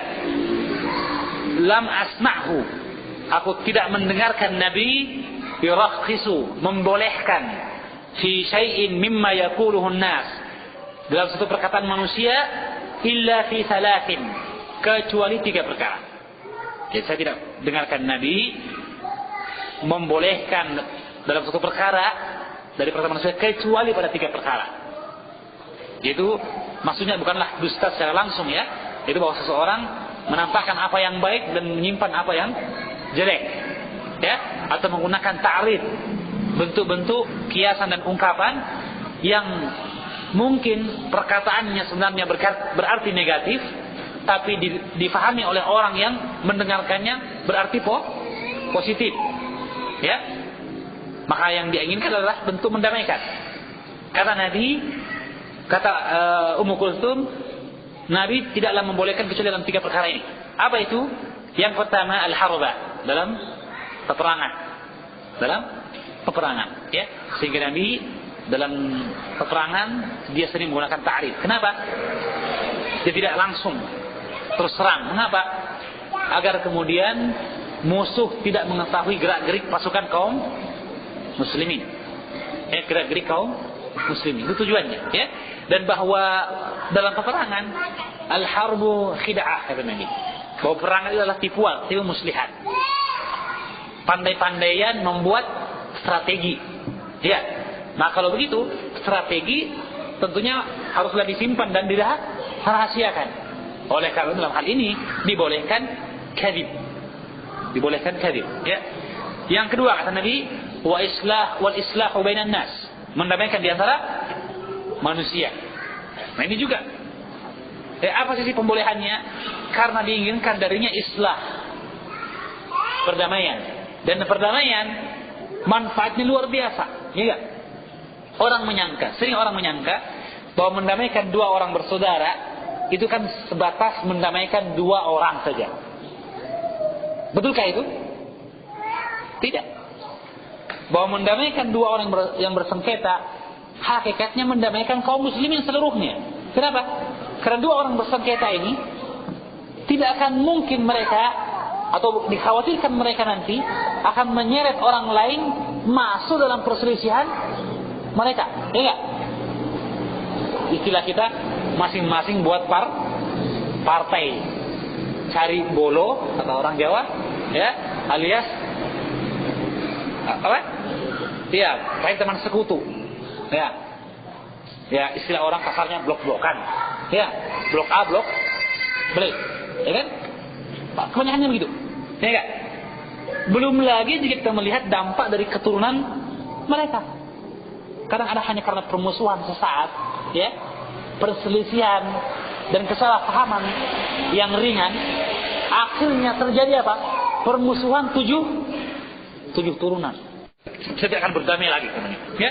Lam asma'hu, aku tidak mendengarkan Nabi yurakhisu, membolehkan fi syai'in mimma yaquluhu an-nas, dalam satu perkataan manusia, illa fi thalathin, kecuali 3 perkara. Jadi saya tidak dengarkan Nabi membolehkan dalam satu perkara dari perkataan manusia kecuali pada 3 perkara. Yaitu maksudnya bukanlah dusta secara langsung ya, itu bahwa seseorang menampakkan apa yang baik dan menyimpan apa yang jelek, ya, atau menggunakan ta'rif, bentuk-bentuk kiasan dan ungkapan yang mungkin perkataannya sebenarnya berarti negatif, tapi difahami oleh orang yang mendengarkannya berarti positif, ya. Maka yang diinginkan adalah bentuk mendamaikan. Kata Nabi, kata Ummu Kulthum, Nabi tidaklah membolehkan kecuali dalam 3 perkara ini. Apa itu? Yang pertama al-harba, dalam peperangan, ya. Sehingga Nabi dalam peperangan dia sering menggunakan ta'rif. Kenapa? Dia tidak langsung terus serang. Mengapa? Agar kemudian musuh tidak mengetahui gerak-gerik pasukan kaum muslimin. Gerak-gerik kaum muslimin. Itu tujuannya, ya. Dan bahwa dalam peperangan al-harbu khida'ah, kata Nabi. Bahwa peperangan itu adalah tipu muslihat. Pandai-pandaian membuat strategi. Ya. Nah, kalau begitu, strategi tentunya haruslah disimpan dan dirahasiakan. Oleh karena dalam hal ini dibolehkan kadhib. Ya. Yang kedua kata Nabi, wal islahu bainan nas, mendamaikan di antara manusia. Nah, ini juga. Apa sisi pembolehannya? Karena diinginkan darinya islah, perdamaian. Dan perdamaian manfaatnya luar biasa. Ya, sering orang menyangka bahwa mendamaikan 2 orang bersaudara itu kan sebatas mendamaikan 2 orang saja. Betulkah itu? Tidak. Bahwa mendamaikan 2 orang yang bersengketa hakikatnya mendamaikan kaum muslimin seluruhnya. Kenapa? Karena 2 orang bersengketa ini tidak akan mungkin mereka, atau dikhawatirkan mereka nanti akan menyeret orang lain masuk dalam perselisihan mereka. Ya enggak? Istilah kita masing-masing buat partai, cari bolo kata orang Jawa, ya, alias apa? Iya, cari teman sekutu. Ya, istilah orang kasarnya blok-blokan. Ya, blok A, blok B. Ya kan? Kebanyakannya begitu. Ya enggak? Belum lagi jika kita melihat dampak dari keturunan mereka. Kadang ada hanya karena permusuhan sesaat, ya, perselisihan dan kesalahpahaman yang ringan, akhirnya terjadi apa? Permusuhan 7 turunan. Tidak akan berdamai lagi, ya.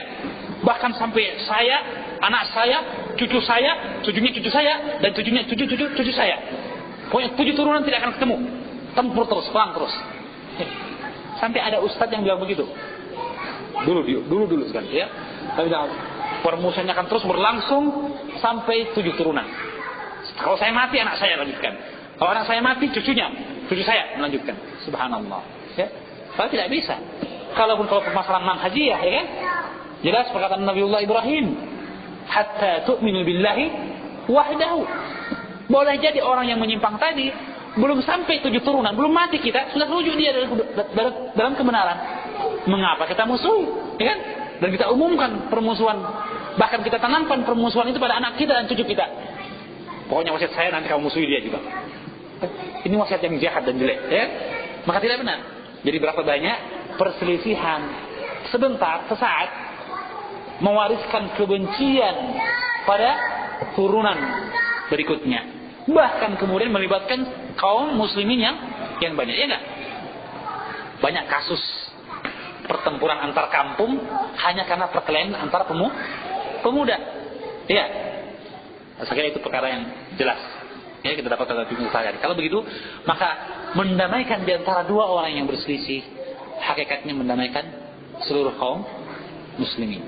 Bahkan sampai saya, anak saya, cucu saya, cucunya cucu saya, dan cucunya cucu saya. Pokoknya 7 turunan tidak akan ketemu. Tempur terus, perang terus. Sampai ada ustadz yang bilang begitu. Dulu sekali, ya. Tapi permusuhannya akan terus berlangsung sampai 7 turunan. Kalau saya mati, anak saya lanjutkan. Kalau anak saya mati, cucu saya melanjutkan. Subhanallah. Ya. Kalau tidak bisa. Kalau permasalahan manhajiyah, ya kan? Jelas perkataan Nabiullah Ibrahim, hatta tu'minu billahi wahdahu. Boleh jadi orang yang menyimpang tadi belum sampai 7 turunan, belum mati kita, sudah rujuk dia dalam kebenaran. Mengapa kita musuh? Ya kan? Dan kita umumkan permusuhan, bahkan kita tanamkan permusuhan itu pada anak kita dan cucu kita. Pokoknya wasiat saya nanti kamu musuhi dia juga. Ini wasiat yang jahat dan jelek, ya? Maka tidak benar. Jadi berapa banyak perselisihan sebentar, sesaat, mewariskan kebencian pada turunan berikutnya. Bahkan kemudian melibatkan kaum muslimin yang banyak, ya enggak? Banyak kasus pertempuran antar kampung hanya karena perkelahian antar pemuda. Ya. Saya kira itu perkara yang jelas. Ya, kita dapat kata sehari. Kalau begitu, maka mendamaikan di antara 2 orang yang berselisih hakikatnya mendamaikan seluruh kaum muslimin.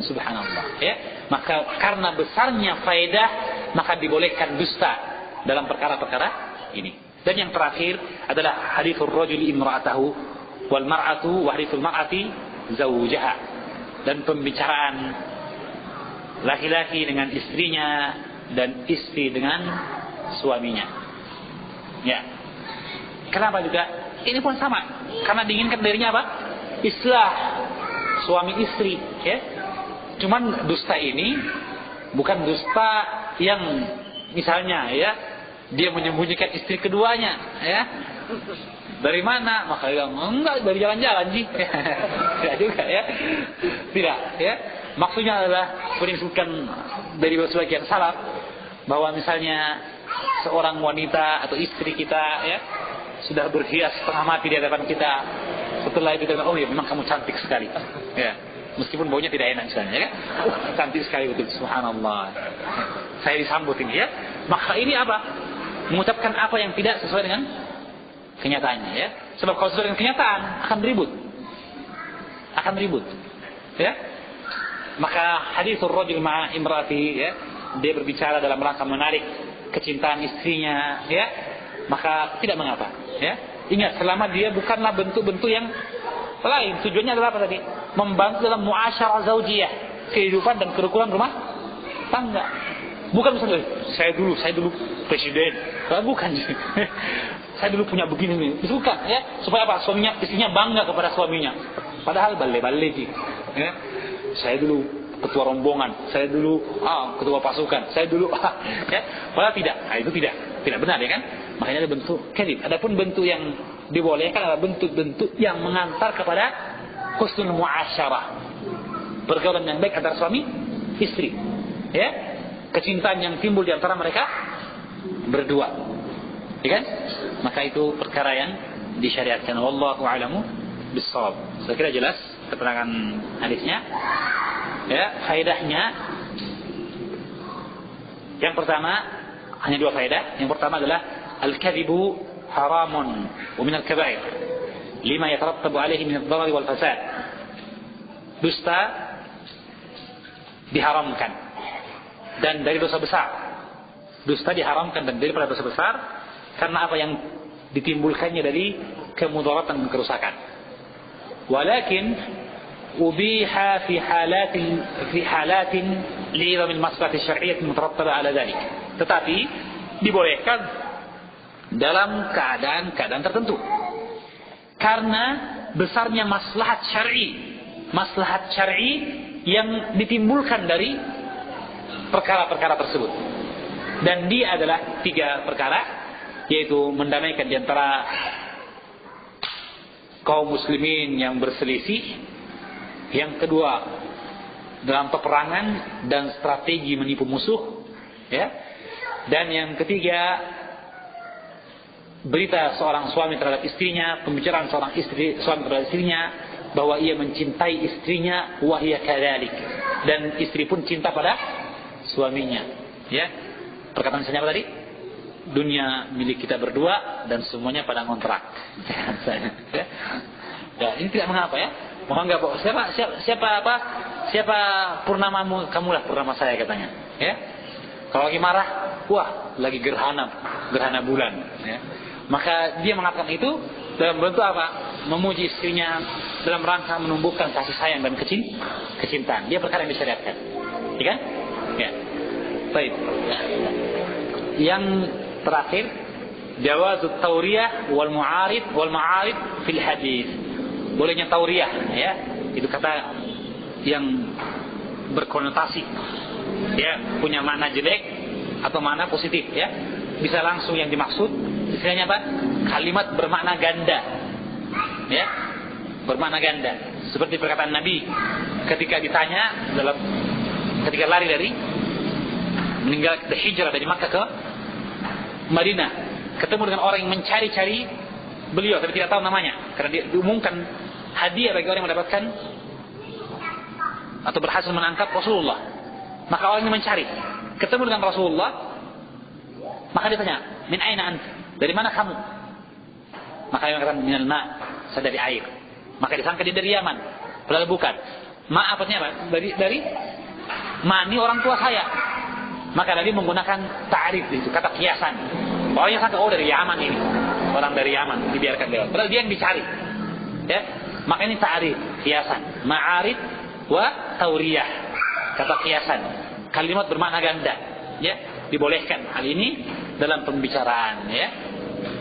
Subhanallah, ya. Maka karena besarnya faedah, maka dibolehkan dusta dalam perkara-perkara ini. Dan yang terakhir adalah hadithur rajuli imra'atahu wal mar'atu wa hadithul mar'ati zawjaha, dan pembicaraan laki-laki dengan istrinya dan istri dengan suaminya. Ya. Kenapa juga? Ini pun sama. Karena diinginkan darinya apa? Islah suami istri, ya. Cuman dusta ini bukan dusta yang misalnya ya dia menyembunyikan istri keduanya, ya. Dari mana? Maka dia enggak, dari jalan-jalan sih. Tidak juga, ya. Tidak, ya. Maksudnya adalah disebutkan dari sebagian salaf bahwa misalnya seorang wanita atau istri kita, ya, sudah berhias setengah mati di hadapan kita. Setelah itu kita, oh ya memang kamu cantik sekali, ya. Meskipun baunya tidak enak misalnya, ya. Cantik sekali betul, subhanallah. Saya disambut ini, ya. Maka ini apa? Mengucapkan apa yang tidak sesuai dengan kenyataannya, ya. Sebab kalau sesuai dengan kenyataan akan ribut, ya. Maka hadithur rajul ma'a imrati, ya, dia berbicara dalam rangka menarik kecintaan istrinya, ya, maka tidak mengapa, ya. Ingat, selama dia bukanlah bentuk-bentuk yang lain. Tujuannya adalah apa tadi? Membantu dalam muasyarah zaujiyah, kehidupan dan kerukunan rumah tangga. Bukan misalnya saya dulu presiden, bukan. Saya dulu punya begini, bukan, ya. Supaya apa? Istrinya bangga kepada suaminya. Padahal balle-balle sih, ya. Saya dulu ketua rombongan, saya dulu ketua pasukan, saya dulu ya. Padahal tidak. Nah, itu tidak benar, ya kan? Makanya ada bentuk kadhib. Adapun bentuk yang dibolehkan adalah bentuk-bentuk yang mengantar kepada husnul muasyarah, pergaulan yang baik antara suami istri, ya. Kecintaan yang timbul di antara mereka berdua, ya kan? Maka itu perkara yang disyariatkan. Wallahu a'lamu bissawab. Saya kira jelas keterangan hadisnya. Ya, faedahnya yang pertama, hanya 2 faedah. Yang pertama adalah al-kadhibu haramun wa min al-kaba'ir lima yatarattabu alaihi min ad-darar wal fasad. Dusta diharamkan dan dari dosa besar. Dusta diharamkan dan daripada dosa besar karena apa yang ditimbulkannya dari kemudaratan dan kerusakan. Walakin ubiha fi halatin li'idham al-maslahah asy-syar'iyyah al-mutarattibah 'ala dhalik. Tetapi dibolehkan dalam keadaan-keadaan tertentu. Karena besarnya maslahat syar'i yang ditimbulkan dari perkara-perkara tersebut. Dan dia adalah 3 perkara, yaitu mendamaikan di antara kaum muslimin yang berselisih. Yang kedua, dalam peperangan dan strategi menipu musuh, ya. Dan yang ketiga, berita seorang suami terhadap istrinya, pembicaraan seorang suami terhadap istrinya bahwa ia mencintai istrinya, wahya kadzalik, dan istri pun cinta pada suaminya, ya. Perkataan misalnya apa tadi? Dunia milik kita berdua dan semuanya pada kontrak. Ya, ini tidak mengapa, ya. Mohon enggak, siapa purnamamu, kamulah purnama saya, katanya, ya. Kalau lagi marah, wah, lagi gerhana bulan, ya. Maka dia mengatakan itu dalam bentuk apa? Memuji istrinya dalam rangka menumbuhkan kasih sayang dan kecintaan. Dia perkara yang disyariatkan, ya kan? Ya. Baik. Yang terakhir, jawazut tauriyah wal ma'arid fil hadis. Bolehnya tauriyah, ya. Itu kata yang berkonotasi, ya, punya makna jelek atau makna positif, ya. Bisa langsung yang dimaksud istilahnya apa? Kalimat bermakna ganda, ya, bermakna ganda. Seperti perkataan Nabi ketika ditanya ketika lari dari meninggal hijrah dari Makkah ke Madinah, ketemu dengan orang yang mencari-cari beliau tapi tidak tahu namanya, karena dia diumumkan hadiah bagi orang yang mendapatkan atau berhasil menangkap Rasulullah. Maka orang yang mencari ketemu dengan Rasulullah, maka dia tanya, min aina anta? Dari mana kamu? Maka dia mengatakan, minal ma', saya dari air. Maka disangka dia dari Yaman, padahal bukan. Ma' artinya apa? Dari ma' ini orang tua saya. Maka Nabi menggunakan ta'rif itu, kata kiasan. Orang yang sangka, oh dari Yaman ini, orang dari Yaman, dibiarkan lewat. Padahal dia yang dicari. Ya, maka ini ta'rif, kiasan. Ma'arif wa tauriyah. Kata kiasan. Kalimat bermakna ganda. Ya, dibolehkan hal ini dalam pembicaraan, ya.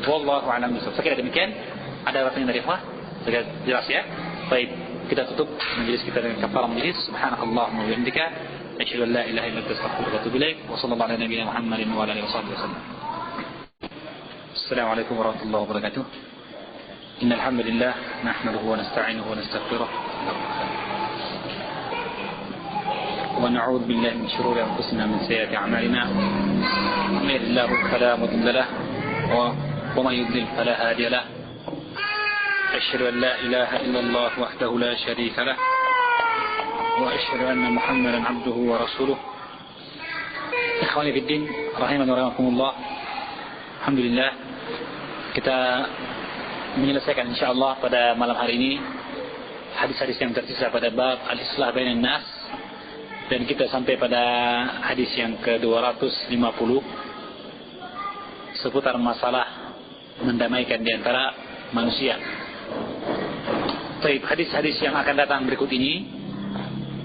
Wallahu a'lam bishawab. Sekira demikian. Ada pertanyaan dari ikhwah? Sudah jelas ya? Baik, kita tutup majelis kita dengan kafarah majelis. Subhanakallahumma wa bihamdika asyhadu an la ilaha illa anta astaghfiruka wa atubu ilaik. Wa sallallahu ala nabiyyina Muhammadin wa ala alihi wasallam. Assalamualaikum warahmatullahi wabarakatuh. Innal hamdalillah nahmaduhu wa nasta'inuhu wa nastaghfiruh. Wa na'udzu billahi min shururi anfusina min sayyiati a'malina. Man yahdihillahu fala mudilla lahu wa man yudlil fala hadiya lahu. أشهد أن لا إله إلا الله وحده لا شريك له وأشهد أن محمدا عبده ورسوله. إخواني في الدين رحمنا ورحمكم الله. Alhamdulillah kita menyelesaikan insyaallah pada malam hari ini hadis-hadis yang tersisa pada bab al-islah bainan nas, dan kita sampai pada hadis yang ke-250 seputar masalah mendamaikan di antara manusia. Baik, hadis-hadis yang akan datang berikut ini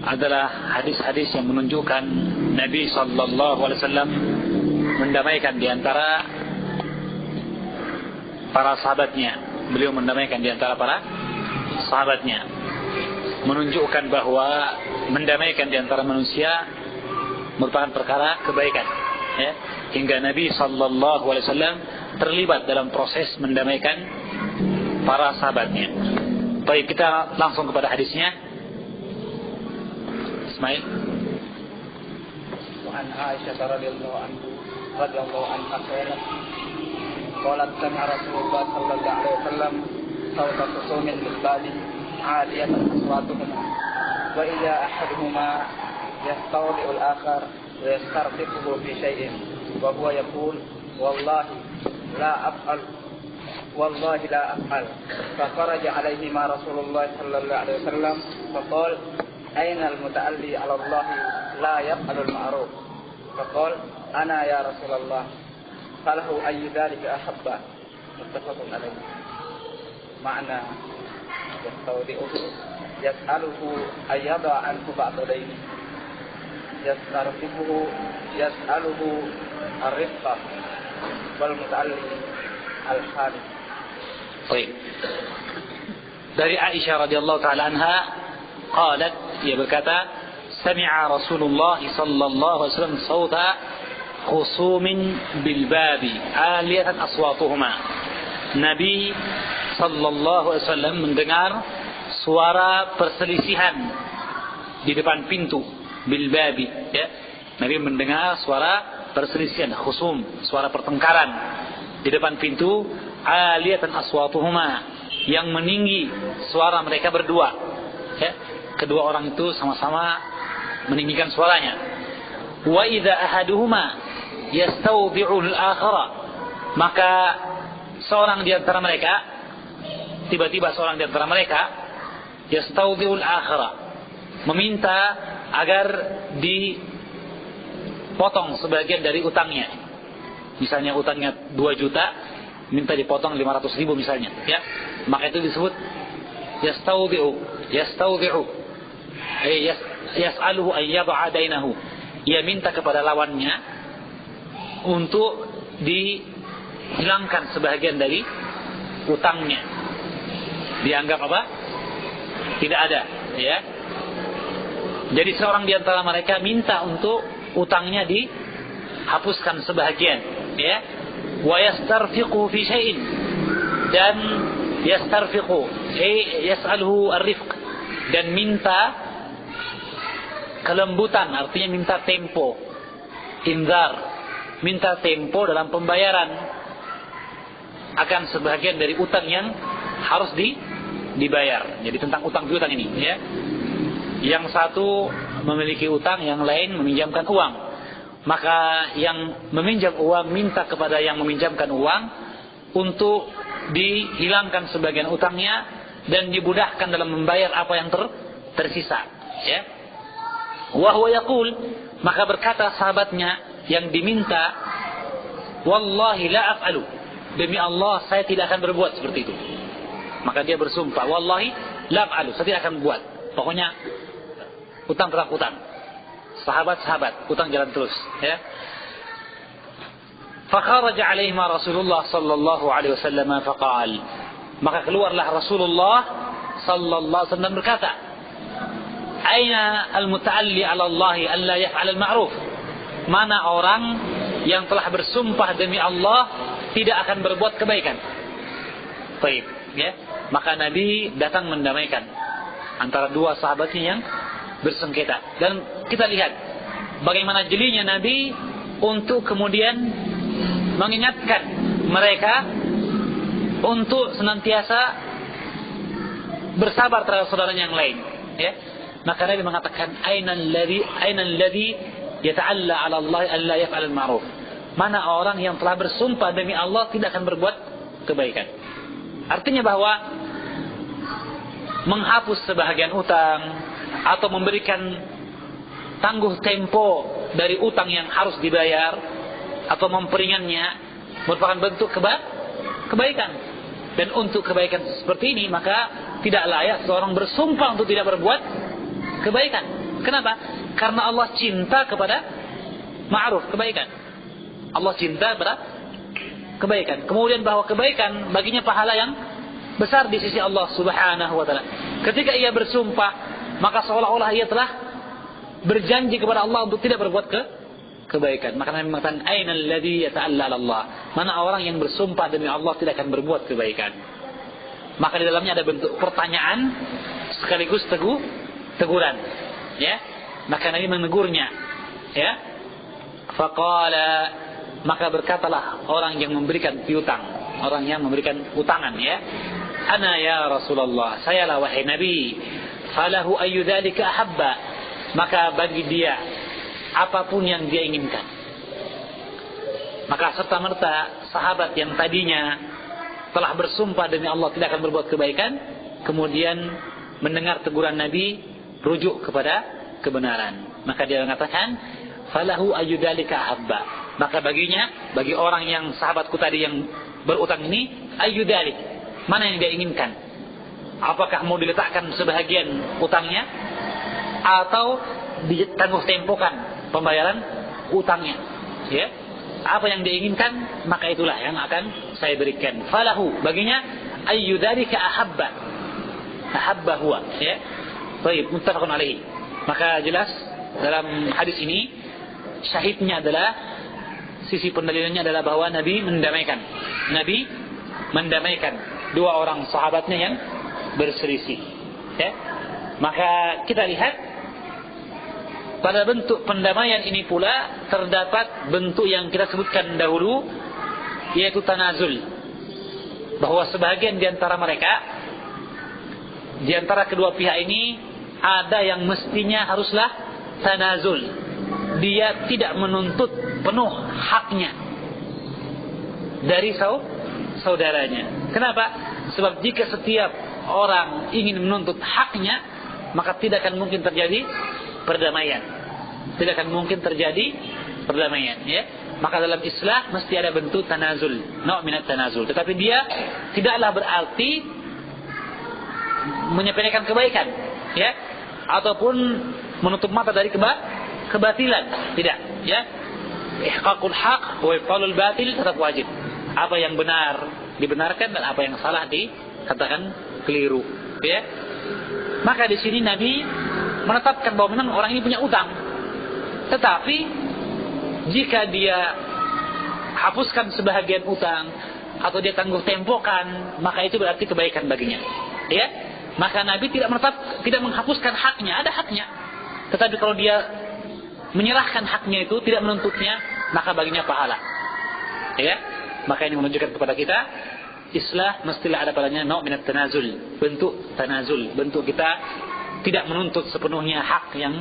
adalah hadis-hadis yang menunjukkan Nabi sallallahu alaihi wasallam mendamaikan di antara para sahabatnya. Beliau mendamaikan di antara para sahabatnya, menunjukkan bahwa mendamaikan di antara manusia merupakan perkara kebaikan, ya. Hingga Nabi sallallahu alaihi wasallam terlibat dalam proses mendamaikan para sahabatnya. Baik, kita langsung kepada hadisnya. Ismail. Wa an Aisyah radhiyallahu anha qalat sami'a Rasulullah sallallahu alaihi wasallam sawta qusumin bil bali 'aliyatan aswatuhum wa idza ahaduhuma yastawdi'u al-akhar wa yastarqiquhu fi shay'in wa huwa yaqul wallahi la af'al والله لا أفعل فخرج عليهما رسول الله صلى الله عليه وسلم فقال أين المتألي على الله لا يفعل المعروف فقال أنا يا رسول الله فله أي ذلك أحب متفق عليه. معنى يستودعه يسأله أن يضع عنه بعض دينه يسترفقه يسأله الرفقة والمتألي الحالي. Baik. Dari Aisyah radhiyallahu taala anha qalat, ia berkata, sami'a Rasulullah sallallahu alaihi wasallam sauta khusumin bil babi aliyatan aswatuhuma. Nabi sallallahu alaihi wasallam mendengar suara perselisihan di depan pintu bil babi, ya. Nabi mendengar suara perselisihan, khusum, suara pertengkaran di depan pintu, aliyatan aswatuhuma, yang meninggi suara mereka berdua, ya. Kedua orang itu sama-sama meninggikan suaranya. Wa idza ahaduhuma yastawdi'ul akhara, maka seorang di antara mereka, tiba-tiba seorang di antara mereka yastawdi'ul akhara, meminta agar dipotong sebagian dari utangnya. Misalnya utangnya 2 juta, minta dipotong 500.000 misalnya, ya. Maka itu disebut yastawdi'u yas'aluhu an yad'a dainahu. Ia minta kepada lawannya untuk dihilangkan sebahagian dari utangnya. Dianggap apa? Tidak ada, ya. Jadi seorang di antara mereka minta untuk utangnya dihapuskan sebahagian, ya. Wa yastarfiqu fi syai'in, dan yastarfiqu yas'aluhu ar-rifq, dan minta kelembutan, artinya minta tempo, inzar, minta tempo dalam pembayaran akan sebahagian dari utang yang harus dibayar. Jadi tentang utang piutang ini, ya. Yang satu memiliki utang, yang lain meminjamkan uang. Maka yang meminjam uang minta kepada yang meminjamkan uang untuk dihilangkan sebagian utangnya dan dimudahkan dalam membayar apa yang tersisa, ya. Wa huwa yaqul, maka berkata sahabatnya yang diminta, wallahi la af'alu, demi Allah saya tidak akan berbuat seperti itu. Maka dia bersumpah, wallahi la af'alu, saya tidak akan buat. Pokoknya utang tetap utang. Sahabat-sahabat, utang jalan terus, ya. Fakharaja alaihim Rasulullah sallallahu alaihi wasallam faqal. Maka keluarlah Rasulullah sallallahu alaihi wasallam berkata, aina al-muta'alli 'ala Allah an la yaf'al al-ma'ruf? Mana orang yang telah bersumpah demi Allah tidak akan berbuat kebaikan? Baik, ya. Maka Nabi datang mendamaikan antara dua sahabatnya yang bersengketa. Dan kita lihat bagaimana jelinya Nabi untuk kemudian mengingatkan mereka untuk senantiasa bersabar terhadap saudaranya yang lain, ya. Maka Nabi mengatakan, aina alladhi yata'alla 'ala Allah an la yaf'al al-ma'ruf? Mana orang yang telah bersumpah demi Allah tidak akan berbuat kebaikan? Artinya bahwa menghapus sebahagian utang atau memberikan tangguh tempo dari utang yang harus dibayar atau memperingannya merupakan bentuk kebaikan. Dan untuk kebaikan seperti ini maka tidak layak seorang bersumpah untuk tidak berbuat kebaikan. Kenapa? Karena Allah cinta kepada ma'ruf, kebaikan. Allah cinta kepada kebaikan. Kemudian bahwa kebaikan baginya pahala yang besar di sisi Allah Subhanahu wa taala. Ketika ia bersumpah, maka seolah-olah ia telah berjanji kepada Allah untuk tidak berbuat kebaikan. Maka Nabi mengatakan, aina alladhi yata'alla 'ala Allah? Mana orang yang bersumpah demi Allah tidak akan berbuat kebaikan? Maka di dalamnya ada bentuk pertanyaan sekaligus teguran, ya. Maka Nabi menegurnya, ya. Faqala, maka berkatalah orang yang memberikan piutang, orang yang memberikan utangan, ya. Ana ya Rasulullah, sayalah wahai Nabi. Falahu ayyu dzalika ahabba, maka bagi dia apapun yang dia inginkan. Maka serta-merta sahabat yang tadinya telah bersumpah demi Allah tidak akan berbuat kebaikan, kemudian mendengar teguran Nabi, rujuk kepada kebenaran. Maka dia mengatakan, falahu ayyu dzalika ahabba, maka baginya, bagi orang yang sahabatku tadi yang berutang ini, ayyu dzalik, mana yang dia inginkan? Apakah mau diletakkan sebahagian utangnya atau ditangguh tempokan pembayaran utangnya, ya? Apa yang diinginkan maka itulah yang akan saya berikan. Falahu, baginya, ayyu dzalika ahabba huwa, ya. Baik, muttafaqun alaihi. Maka jelas dalam hadis ini syahidnya adalah, sisi pendalilannya adalah bahwa Nabi mendamaikan dua orang sahabatnya yang berselisih, ya. Maka kita lihat pada bentuk pendamaian ini pula terdapat bentuk yang kita sebutkan dahulu, yaitu tanazul. Bahwa sebahagian di antara mereka, di antara kedua pihak ini, ada yang mestinya haruslah tanazul. Dia tidak menuntut penuh haknya dari saudaranya. Kenapa? Sebab jika setiap orang ingin menuntut haknya, maka tidak akan mungkin terjadi perdamaian. Tidak akan mungkin terjadi perdamaian, ya. Maka dalam Islam mesti ada bentuk tanazul, nau' minat tanazul. Tetapi dia tidaklah berarti menyepelekan kebaikan, ya, ataupun menutup mata dari kebatilan. Tidak, ya. Ihqaqul haq wa ibtalul batil tetap wajib. Apa yang benar dibenarkan dan apa yang salah dikatakan keliru, ya. Maka di sini Nabi menetapkan bahwa memang orang ini punya utang. Tetapi jika dia hapuskan sebahagian utang atau dia tangguh tempokan, maka itu berarti kebaikan baginya, ya. Maka Nabi tidak menghapuskan haknya, ada haknya. Tetapi kalau dia menyerahkan haknya itu, tidak menuntutnya, maka baginya pahala, ya. Maka ini menunjukkan kepada kita, Islah mestilah ada padanya nau' minat tanazul, bentuk tanazul, bentuk kita tidak menuntut sepenuhnya hak yang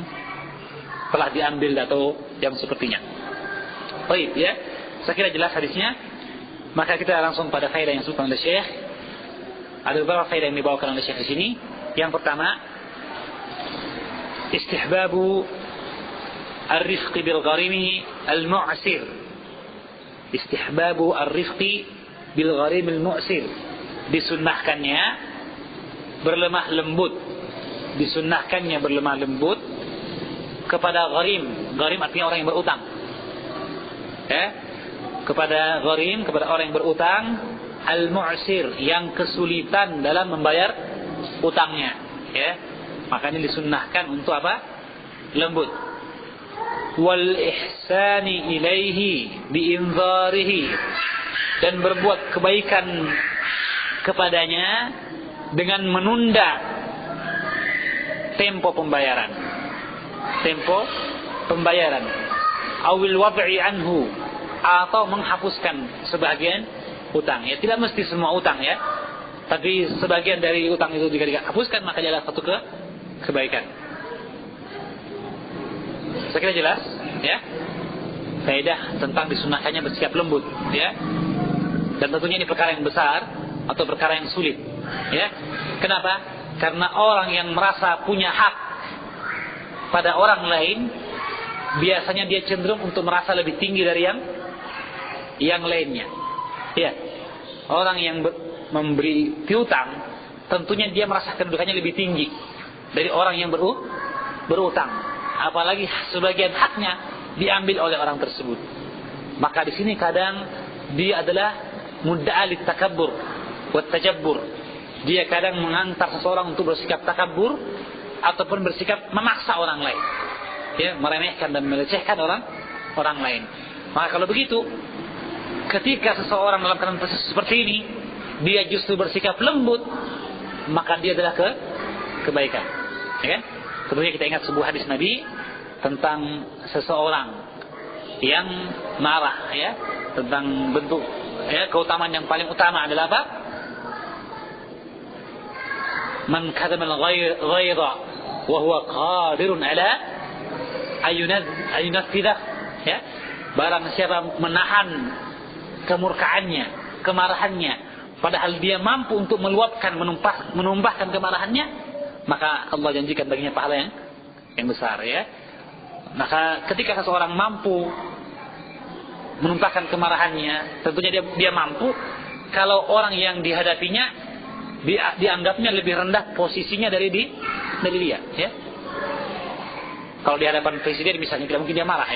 telah diambil atau yang sepertinya. Baik, ya. Saya kira jelas hadisnya. Maka kita langsung pada faedah yang disebutkan oleh Syekh. Ada beberapa faedah yang dibawakan oleh Syekh di sini. Yang pertama, istihbabu ar-rifqi bil gharimi al-mu'sir. Istihbabu ar-rifqi bil gharim al-mu'sir. Disunnahkannya berlemah lembut, disunnahkannya berlemah lembut kepada gharim. Gharim artinya orang yang berutang. Kepada gharim, kepada orang yang berutang, al-mu'sir, yang kesulitan dalam membayar utangnya. Makanya disunnahkan untuk apa? Lembut. Wal ihsani ilaihi biinzarihi, dan berbuat kebaikan kepadanya dengan menunda tempo pembayaran. Awil wad'i anhu, atau menghapuskan sebagian utang. Tidak mesti semua utang tapi sebagian dari utang itu jika dihapuskan maka adalah satu kebaikan. Saya kira jelas faedah tentang disunahkannya bersikap lembut dan tentunya ini perkara yang besar atau perkara yang sulit Kenapa? Karena orang yang merasa punya hak pada orang lain biasanya dia cenderung untuk merasa lebih tinggi dari yang lainnya. Orang yang memberi piutang tentunya dia merasa kedudukannya lebih tinggi dari orang yang berutang. Apalagi sebagian haknya diambil oleh orang tersebut. Maka di sini kadang dia adalah mudda'al takabbur wa tajabbur. Dia kadang mengantar seseorang untuk bersikap takabur ataupun bersikap memaksa orang lain. Meremehkan dan melecehkan orang lain. Maka kalau begitu, ketika seseorang dalam keadaan seperti ini, dia justru bersikap lembut, maka dia adalah kebaikan. Tentunya kita ingat sebuah hadis Nabi tentang seseorang yang marah, tentang bentuk, keutamaan yang paling utama adalah apa? Man kadzamal ghaira wa huwa qadirun ala ayunafidah. Barang siapa menahan kemurkaannya, kemarahannya, padahal dia mampu untuk meluapkan, menumpahkan kemarahannya, maka Allah janjikan baginya pahala yang besar. Maka ketika seseorang mampu menumpahkan kemarahannya, tentunya dia mampu. Kalau orang yang dihadapinya dianggapnya lebih rendah posisinya dari dia. Kalau di hadapan presiden misalnya, tidak mungkin dia marah,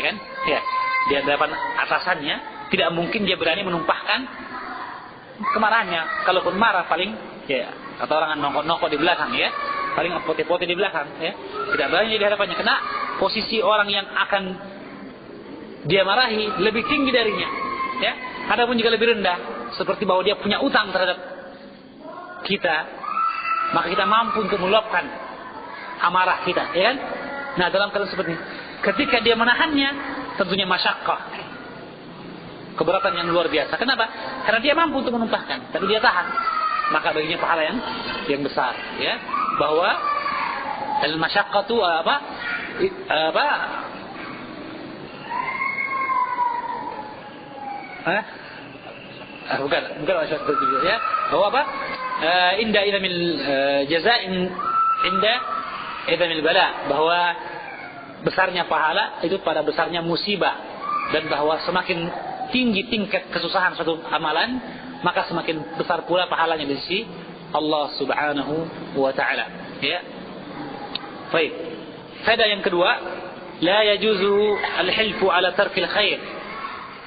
Di hadapan atasannya tidak mungkin dia berani menumpahkan kemarahannya. Kalaupun marah paling atau orang nongkok di belakang, paling pote-pote di belakang, tidak berani di hadapannya, karena posisi orang yang akan dia marahi lebih tinggi darinya, Adapun jika lebih rendah, seperti bahwa dia punya utang terhadap kita, maka kita mampu untuk meluapkan amarah kita, Nah, dalam keadaan seperti ini, ketika dia menahannya, tentunya masyaqqah, keberatan yang luar biasa. Kenapa? Karena dia mampu untuk menumpahkan, tapi dia tahan, maka baginya pahala yang besar, bahwa al-masyaqqatu bukan masyaqqatu, bahwa apa? Inda idamil jaza'in inda idamil bala, bahwa besarnya pahala itu pada besarnya musibah, dan bahwa semakin tinggi tingkat kesusahan suatu amalan, maka semakin besar pula pahalanya di sisi Allah Subhanahu wa taala. Baik. Faedah yang kedua, la yajuzu al-hilfu ala tarkil khair.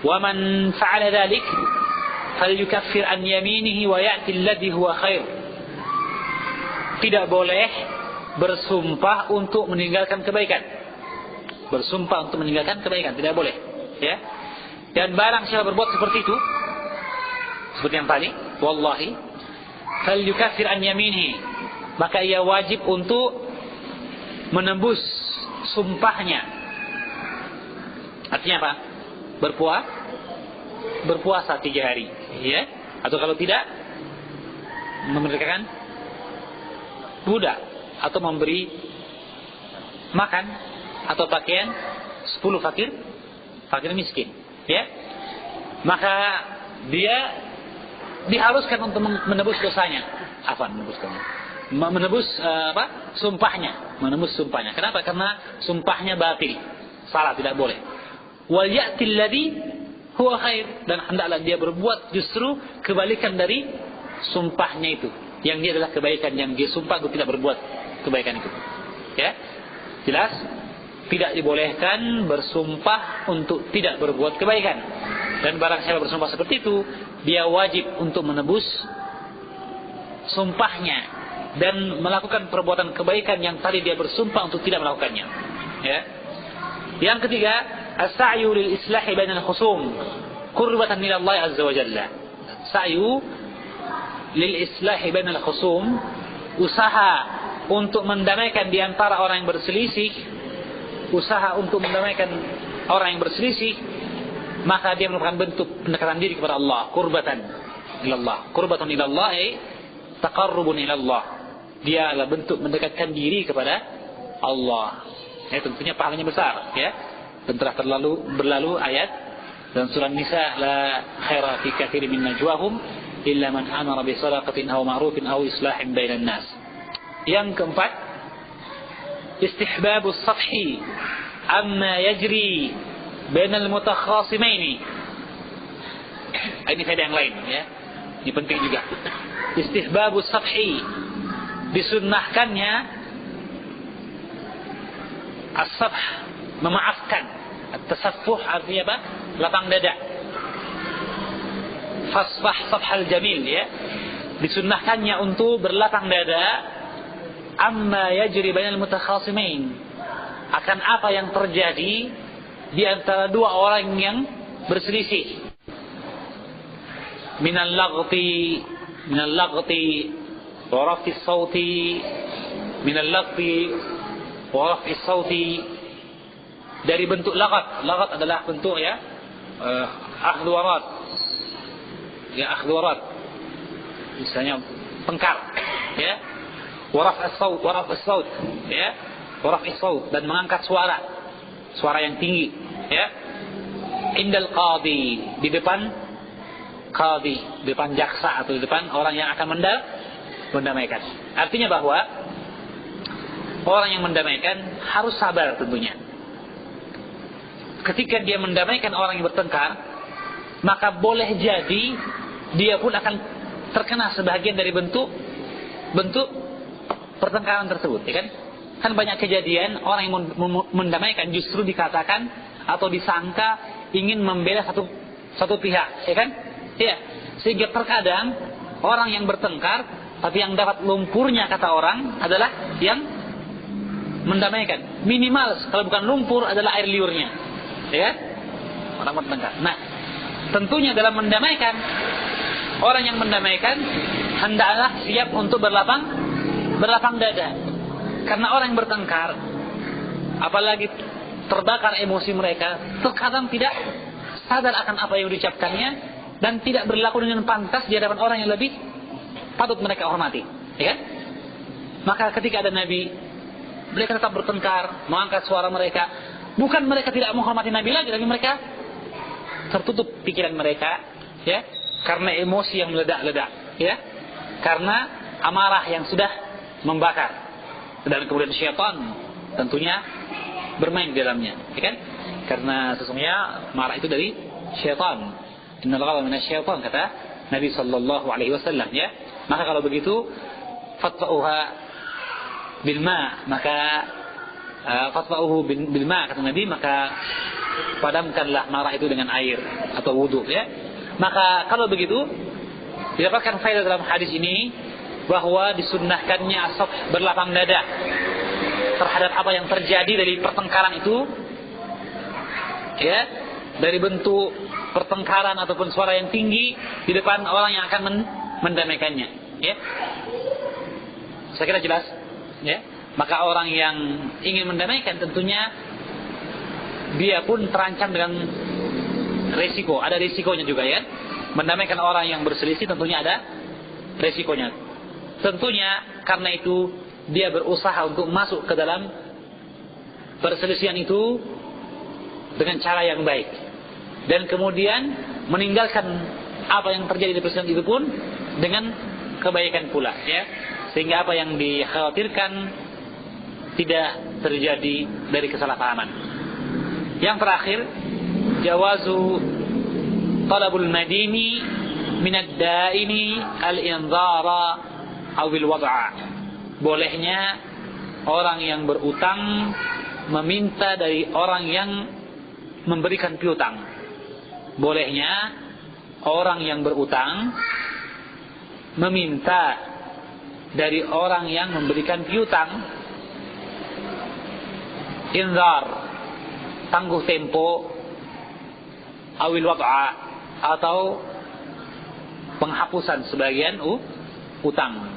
Wa man fa'ala dhalik falyukaffir an yaminihi wa ya'ti alladhi huwa khair. Tidak boleh bersumpah untuk meninggalkan kebaikan. Bersumpah untuk meninggalkan kebaikan tidak boleh, Dan barang siapa berbuat seperti itu, seperti yang tadi, wallahi falyukaffir an yaminihi, maka ia wajib untuk menembus sumpahnya. Artinya apa? Berpuasa 3 hari, Atau kalau tidak, memerdekakan budak, atau memberi makan atau pakaian 10 fakir miskin, Maka dia diharuskan untuk menebus dosanya. Menebus sumpahnya. Kenapa? Karena sumpahnya batil, salah, tidak boleh. Wal ya'til ladzi huwa khair, dan hendaklah dia berbuat justru kebalikan dari sumpahnya itu, yang dia adalah kebaikan, yang dia sumpah untuk tidak berbuat kebaikan itu. Ya, jelas tidak dibolehkan bersumpah untuk tidak berbuat kebaikan. Dan barang siapa bersumpah seperti itu, dia wajib untuk menebus sumpahnya dan melakukan perbuatan kebaikan yang tadi dia bersumpah untuk tidak melakukannya. Ya. Yang ketiga, as-sa'yu lil islahi bainal khusum qurbatan ila Allah azza wa jalla. Sa'yu lil islahi bainal khusum, usaha untuk mendamaikan di antara orang yang berselisih, usaha untuk mendamaikan orang yang berselisih, maka dia merupakan bentuk pendekatan diri kepada Allah, qurbatan ila Allah. Qurbatun ila Allah taqarrubun ila Allah. Dia adalah bentuk mendekatkan diri kepada Allah. Ya, tentunya pahalanya besar, ya. Dan telah berlalu ayat dalam surah Nisa, la khaira fi katsirin min najwahum illa man amara bi sadaqatin aw ma'rufin aw islahin bainan nas. Yang keempat, istihbabus safhi amma yajri bainal mutakhasimaini. Ini faedah yang lain, ya. Ini penting juga. Istihbabus safhi, disunnahkannya as-safh, memaafkan. At-tasaffuh artinya apa? Lapang dada. Fasfah safhal jamil, ya. Disunnahkannya untuk berlapang dada amma yajri bainal mutakhasimain, akan apa yang terjadi di antara dua orang yang berselisih. Minal laghti wa raf'is sauti, minal laghti wa raf'is sauti, dari bentuk laghat. Laghat adalah bentuk, ya, akhdhu warad. Ya, akhdhu warad. Misalnya tengkar, ya. Wa raf'is saut, ya. Wa raf'is saut, dan mengangkat suara yang tinggi, ya. Indal qadi, di depan qadi, di depan jaksa atau di depan orang yang akan mendamaikan. Artinya bahwa orang yang mendamaikan harus sabar tentunya. Ketika dia mendamaikan orang yang bertengkar, maka boleh jadi dia pun akan terkena sebahagian dari bentuk pertengkaran tersebut, ya kan? Kan banyak kejadian orang yang mendamaikan justru dikatakan atau disangka ingin membela satu pihak, ya kan? Iya. Sehingga terkadang orang yang bertengkar, tapi yang dapat lumpurnya kata orang adalah yang mendamaikan. Minimal kalau bukan lumpur adalah air liurnya, ya kan? Orang bertengkar. Nah, tentunya dalam mendamaikan, orang yang mendamaikan hendaklah siap untuk berlapang dada. Karena orang yang bertengkar, apalagi terbakar emosi mereka, terkadang tidak sadar akan apa yang diucapkannya dan tidak berlaku dengan pantas di hadapan orang yang lebih patut mereka hormati, ya kan? Maka ketika ada Nabi, mereka tetap bertengkar, mengangkat suara mereka. Bukan mereka tidak menghormati Nabi lagi, tapi mereka tertutup pikiran mereka, ya, karena emosi yang meledak-ledak, ya, karena amarah yang sudah membakar, dan kemudian syaitan tentunya bermain di dalamnya, ya kan? Karena sesungguhnya marah itu dari syaitan. Innal ghadaba minasyaitan, kata Nabi sallallahu alaihi wasallam, ya. Maka kalau begitu fatfa'uha bil ma, maka fatfa'uhu bil ma, kata Nabi, maka padamkanlah marah itu dengan air atau wudu, ya. Maka kalau begitu didapatkan faedah dalam hadis ini bahwa disunnahkannya as-safh, berlapang dada terhadap apa yang terjadi dari pertengkaran itu, ya, dari bentuk pertengkaran ataupun suara yang tinggi di depan orang yang akan mendamaikannya, ya. Saya kira jelas, ya. Maka orang yang ingin mendamaikan tentunya dia pun terancam dengan resiko. Ada resikonya juga, ya. Mendamaikan orang yang berselisih tentunya ada resikonya. Tentunya karena itu dia berusaha untuk masuk ke dalam perselisihan itu dengan cara yang baik. Dan kemudian meninggalkan apa yang terjadi di perselisihan itu pun dengan kebaikan pula, ya. Sehingga apa yang dikhawatirkan tidak terjadi dari kesalahpahaman. Yang terakhir, jawazu talabul madini minad daini al-inzara awil wad'a. Bolehnya orang yang berutang meminta dari orang yang memberikan piutang. Bolehnya orang yang berutang meminta dari orang yang memberikan piutang. Inzar, tangguh tempo, awil wad'a, atau penghapusan sebagian utang.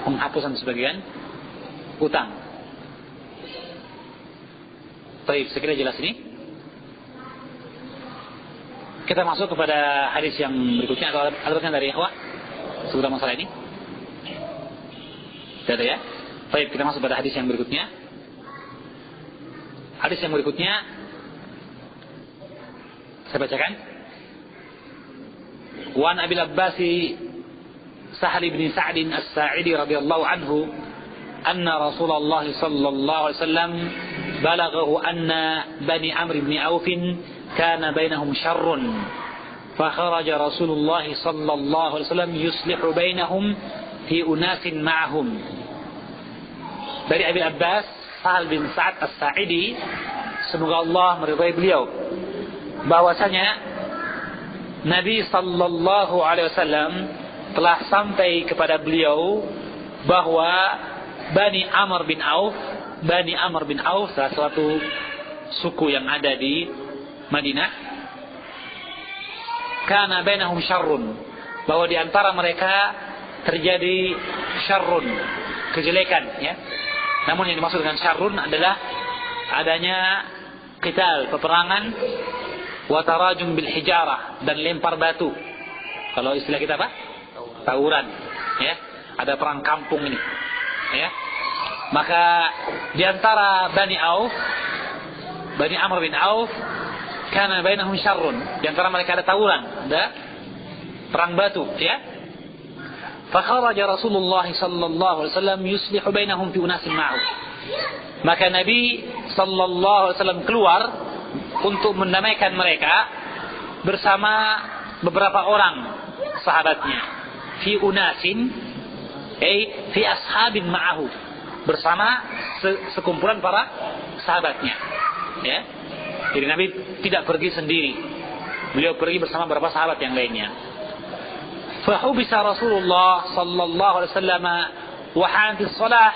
Penghapusan sebagian utang. Baik, sekiranya jelas ini. Kita masuk kepada hadis yang berikutnya. Atau ada pertanyaan dari ikhwah seputar masalah ini? Tidak ada ya? Baik, kita masuk pada hadis yang berikutnya. Hadis yang berikutnya saya bacakan. Wan Abil Abbasi Sahal bin Sa'd As-Sa'idi radhiyallahu anhu anna Rasulullah sallallahu alaihi wasallam balaghahu anna Bani Amr bin Auf kana bainahum syarrun fa kharaja Rasulullah sallallahu alaihi wasallam yuslihu bainahum fi unasin ma'ahum. Dari Abil Abbas Sahal bin Sa'd As-Sa'idi, semoga Allah meridai beliau, bahwasanya Nabi sallallahu alaihi wasallam telah sampai kepada beliau bahwa Bani Amr bin Auf salah satu suku yang ada di Madinah, kana bainahum syarrun, bahwa di antara mereka terjadi syarrun, kejelekan, ya. Namun yang dimaksud dengan syarrun adalah adanya qital, peperangan, wa tarajum bil hijarah, dan lempar batu. Kalau istilah kita apa? Tawuran, ya. Ada perang kampung ini, ya. Maka di antara Bani Amr bin Auf, kana bainahum syarrun, di antara mereka ada tawuran, ada perang batu, ya. Fa kharaja Rasulullah sallallahu alaihi wasallam yuslihu bainahum fi unasin ma'ahu. Maka Nabi sallallahu alaihi wasallam keluar untuk mendamaikan mereka bersama beberapa orang sahabatnya. Fi unasin, fi ashabin ma'ahu, bersama sekumpulan para sahabatnya, ya. Jadi Nabi tidak pergi sendiri, beliau pergi bersama beberapa sahabat yang lainnya. Fahubisa Rasulullah sallallahu alaihi wasallam wa hantis shalah,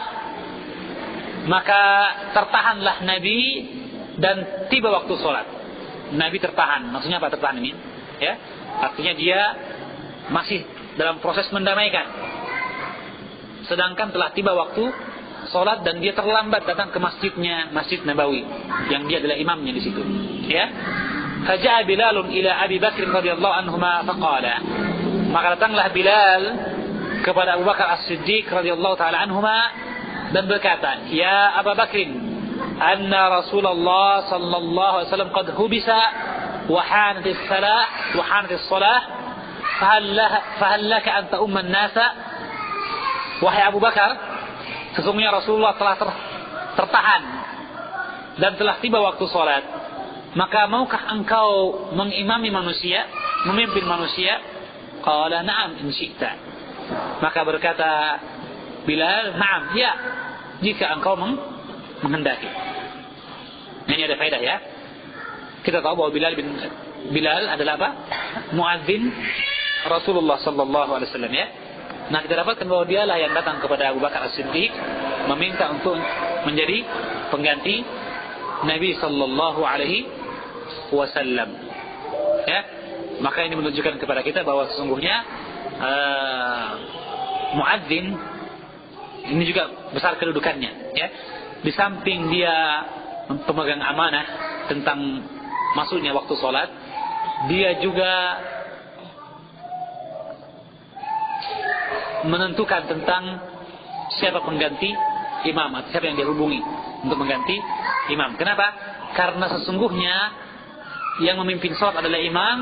maka tertahanlah Nabi dan tiba waktu salat. Nabi tertahan, maksudnya apa tertahan ini? Ya, artinya dia masih dalam proses mendamaikan, sedangkan telah tiba waktu salat dan dia terlambat datang ke masjidnya, Masjid Nabawi, yang dia adalah imamnya di situ, ya. Faja'a Bilalun ila Abi Bakr radhiyallahu anhuma faqala, maka datanglah Bilal kepada Abu Bakar As-Siddiq radhiyallahu taala anhuma dan berkata, ya Abu Bakrin, anna Rasulullah sallallahu alaihi wasallam qad hubisa wa hanatis salah fahal laka an ta'umma an-nasa. Wahai Abu Bakar, sesungguhnya Rasulullah telah tertahan dan telah tiba waktu salat, maka maukah engkau mengimami manusia, memimpin manusia? Qala na'am in syi'ta. Maka berkata Bilal, na'am, ya, jika engkau menghendaki. Ini ada faedah, ya. Kita tahu bahwa Bilal adalah apa? Muadzin Rasulullah sallallahu alaihi wasallam, ya. Nah, kita dapatkan bahwa dialah yang datang kepada Abu Bakar As-Siddiq meminta untuk menjadi pengganti Nabi sallallahu alaihi wasallam, ya. Maka ini menunjukkan kepada kita bahwa sesungguhnya muadzin ini juga besar kedudukannya, ya. Di samping dia pemegang amanah tentang masuknya waktu sholat, dia juga menentukan tentang siapa pengganti imam atau siapa yang dihubungi untuk mengganti imam. Kenapa? Karena sesungguhnya yang memimpin sholat adalah imam,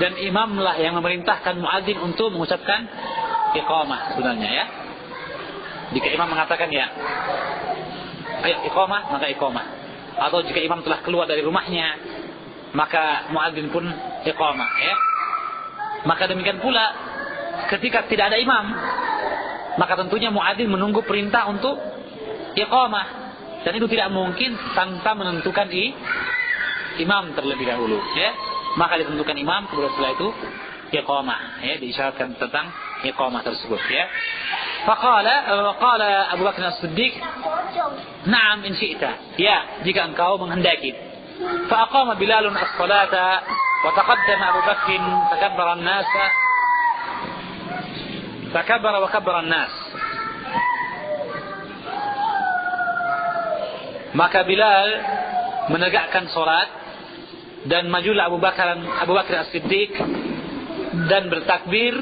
dan imamlah yang memerintahkan muadzin untuk mengucapkan iqamah sebenarnya, ya. Jika imam mengatakan, ya, ayo iqamah, maka iqamah. Atau jika imam telah keluar dari rumahnya, maka muadzin pun iqamah, ya. Maka demikian pula ketika tidak ada imam, maka tentunya muadzin menunggu perintah untuk iqamah, dan itu tidak mungkin tanpa menentukan imam terlebih dahulu, ya. Maka ditentukan imam, kemudian setelah itu iqamah, ya, diisyaratkan tentang iqamah tersebut, ya. Faqala Abu Bakar As-Siddiq, "Na'am in syi'ta." Ya, jika engkau menghendaki. Fa aqama Bilalun as-salata wa taqaddama Abu Bakr fakabbara an-nas. Fakabbara wa kabbara an-nas. Maka Bilal menegakkan salat dan majulah Abu Bakar As-Siddiq dan bertakbir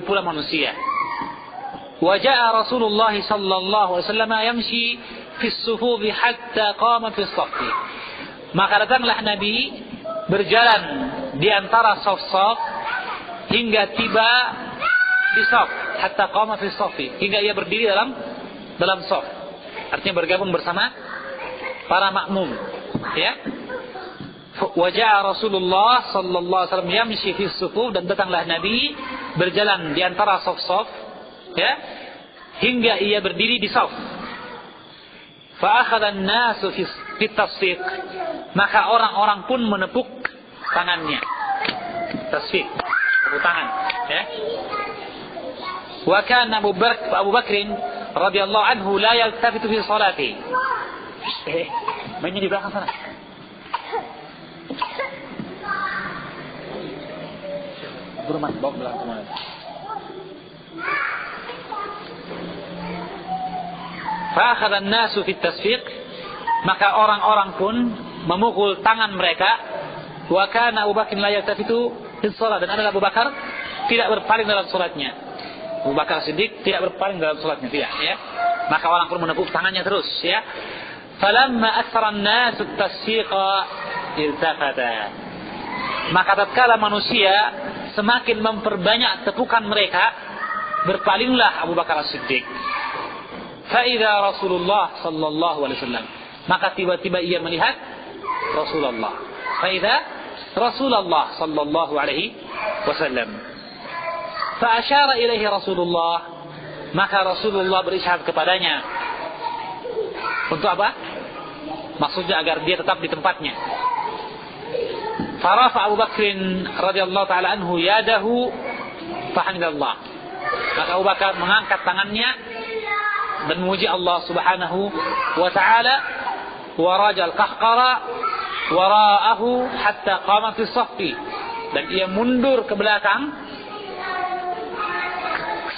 pula manusia. Wa jaa Rasulullah sallallahu alaihi wasallam yamshi fi as-sufuf hatta qama fi as-saff. Maka datanglah Nabi berjalan di antara saf-saf hingga tiba di saf, hatta qama fi as-saff, hingga ia berdiri dalam saf. Artinya bergabung bersama para makmum, ya. Wajah Rasulullah sallallahu alaihi wasallam yamshi fi as-sufuf, dan datanglah Nabi berjalan di antara saf-saf, ya, hingga ia berdiri di saf. Fa akhadha an-nasu fi tasfiq, maka orang-orang pun menepuk tangannya. Tasfiq, tepuk tangan, ya. Wa kana Abu Bakr radhiyallahu anhu la yaltafitu fi salati. Mainnya di belakang sana. Berman, bawa ke belakang mana? Fa akhadha an-nasu fi tasfiq, maka orang-orang pun memukul tangan mereka. Wa kana Abu Bakr la yaltafitu fi shalah, dan adalah Abu Bakar tidak berpaling dalam salatnya. Abu Bakar Siddiq tidak berpaling dalam salatnya, tidak, ya. Maka orang pun menepuk tangannya terus, ya. Falamma aktsara an-nasu at-tasfiqa iltafata. Maka tatkala manusia semakin memperbanyak tepukan mereka, berpalinglah Abu Bakar As-Siddiq. Fa idza Rasulullah sallallahu alaihi wasallam, maka tiba-tiba ia melihat Rasulullah. Fa idza Rasulullah sallallahu alaihi wasallam. Fa asyara ilaihi Rasulullah, maka Rasulullah berisyarat kepadanya. Untuk apa? Maksudnya agar dia tetap di tempatnya. Farafa Abu Bakr radhiyallahu taala anhu yadahu fahamdallah. Maka Abu Bakar mengangkat tangannya dan memuji Allah Subhanahu wa taala, wa rajal qahqara wara'ahu hatta qama fi saffi, dan ia mundur ke belakang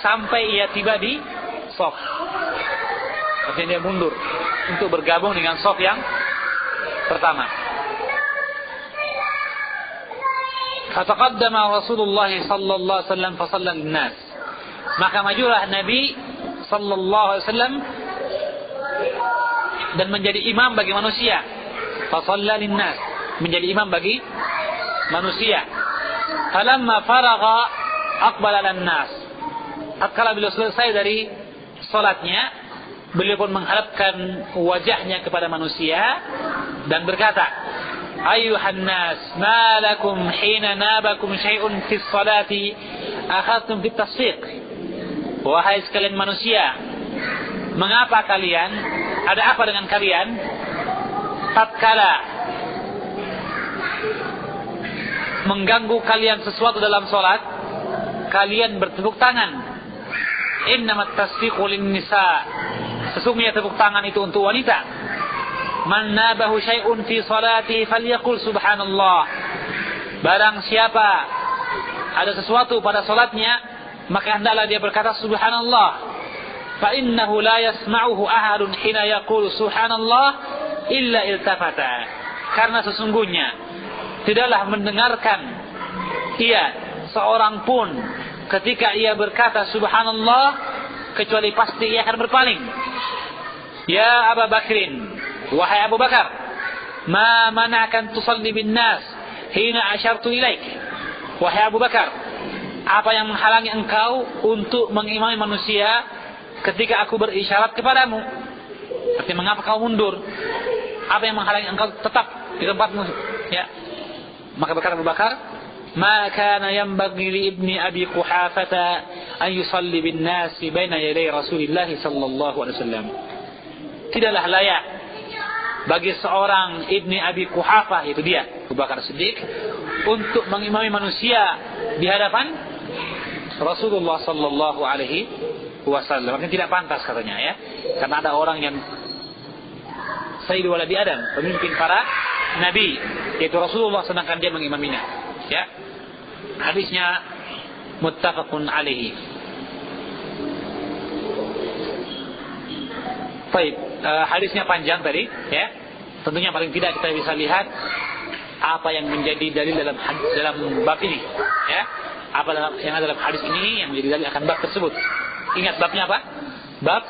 sampai ia tiba di saf. Artinya dia mundur untuk bergabung dengan saf yang pertama. Fataqaddama Rasulullah sallallahu alaihi wasallam fa shalla lin-nas. Maka majulah Nabi sallallahu alaihi wasallam dan menjadi imam bagi manusia. Fa shalla lin-nas, menjadi imam bagi manusia. Falamma faragha aqbala lin-nas. Tatkala beliau selesai dari salatnya, beliau pun menghadapkan wajahnya kepada manusia dan berkata, "Ayyuhan nas, ma lakum hina nabakum syai'un fi sholati akhadtum fi tasfiq." Wahai sekalian manusia, mengapa kalian, ada apa dengan kalian tatkala mengganggu kalian sesuatu dalam salat, kalian bertepuk tangan? Innamat tasfiqu lin-nisa, sesungguhnya tepuk tangan itu untuk wanita. Man nabahu syai'un fi salati falyaqul subhanallah. Barang siapa ada sesuatu pada salatnya, maka hendaklah dia berkata subhanallah. Fa innahu la yasma'uhu ahadun hina yaqulu subhanallah illa iltafata. Karena sesungguhnya tidaklah mendengarkan ia seorang pun ketika ia berkata subhanallah kecuali pasti ia akan berpaling. Ya Abu Bakrin, wahai Abu Bakar, ma mana'akan tusalli bin nas hina asyartu ilaik. Wahai Abu Bakar, apa yang menghalangi engkau untuk mengimami manusia ketika aku berisyarat kepadamu? Artinya mengapa kau mundur? Apa yang menghalangi engkau tetap di tempatmu? Ya. Maka berkata Abu Bakar, ma kana yanbaghi li ibni Abi Quhafata an yusalli bin nasi baina yaday Rasulillah sallallahu alaihi wasallam. Tidaklah layak bagi seorang ibni Abi Quhafah, itu dia Abu Bakar Siddiq, untuk mengimami manusia di hadapan Rasulullah sallallahu alaihi wasallam. Artinya tidak pantas katanya, ya. Karena ada orang yang Sayyidu waladi Adam, pemimpin para nabi, yaitu Rasulullah, sedangkan dia mengimaminya, ya. Hadisnya muttafaqun alaihi. Baik, hadisnya panjang tadi, ya. Tentunya paling tidak kita bisa lihat apa yang menjadi dalil dalam bab ini, ya. Apa yang ada dalam hadis ini yang menjadi dalil akan bab tersebut. Ingat babnya apa? Bab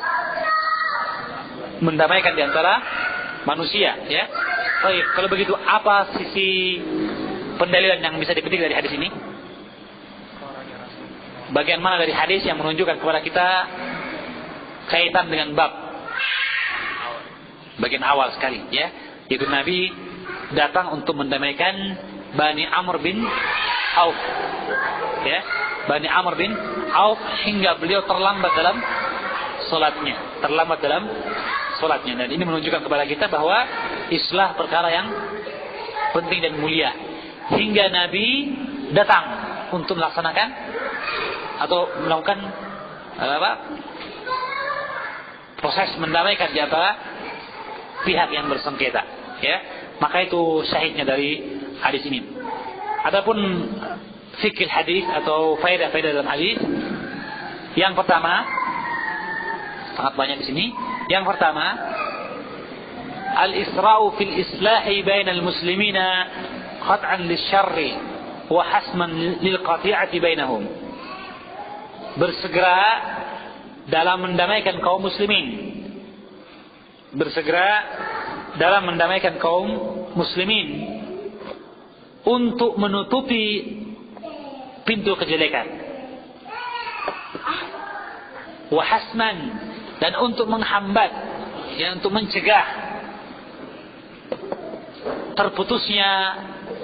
mendamaikan di antara manusia, ya. Baik, kalau begitu apa sisi pendalilan yang bisa dipetik dari hadis ini? Bagian mana dari hadis yang menunjukkan kepada kita kaitan dengan bab? Bagian awal sekali, ya. Yaitu Nabi datang untuk mendamaikan Bani Amr bin Auf, ya. Bani Amr bin Auf hingga beliau terlambat dalam solatnya. Dan ini menunjukkan kepada kita bahwa islah perkara yang penting dan mulia. Hingga Nabi datang untuk melaksanakan atau melakukan proses mendamaikan di antara pihak yang bersengketa, ya. Maka itu syahidnya dari hadis ini. Adapun fikih hadis atau faedah-faedah dalam hadis, yang pertama, sangat banyak di sini. Yang pertama, al-isra'u fil islahi bainal muslimina qat'an lisyarri wa hasman lil qati'ati bainahum. Bersegera dalam mendamaikan kaum muslimin. Untuk menutupi pintu kejelekan. Wa hasman, dan untuk menghambat, ya, untuk mencegah terputusnya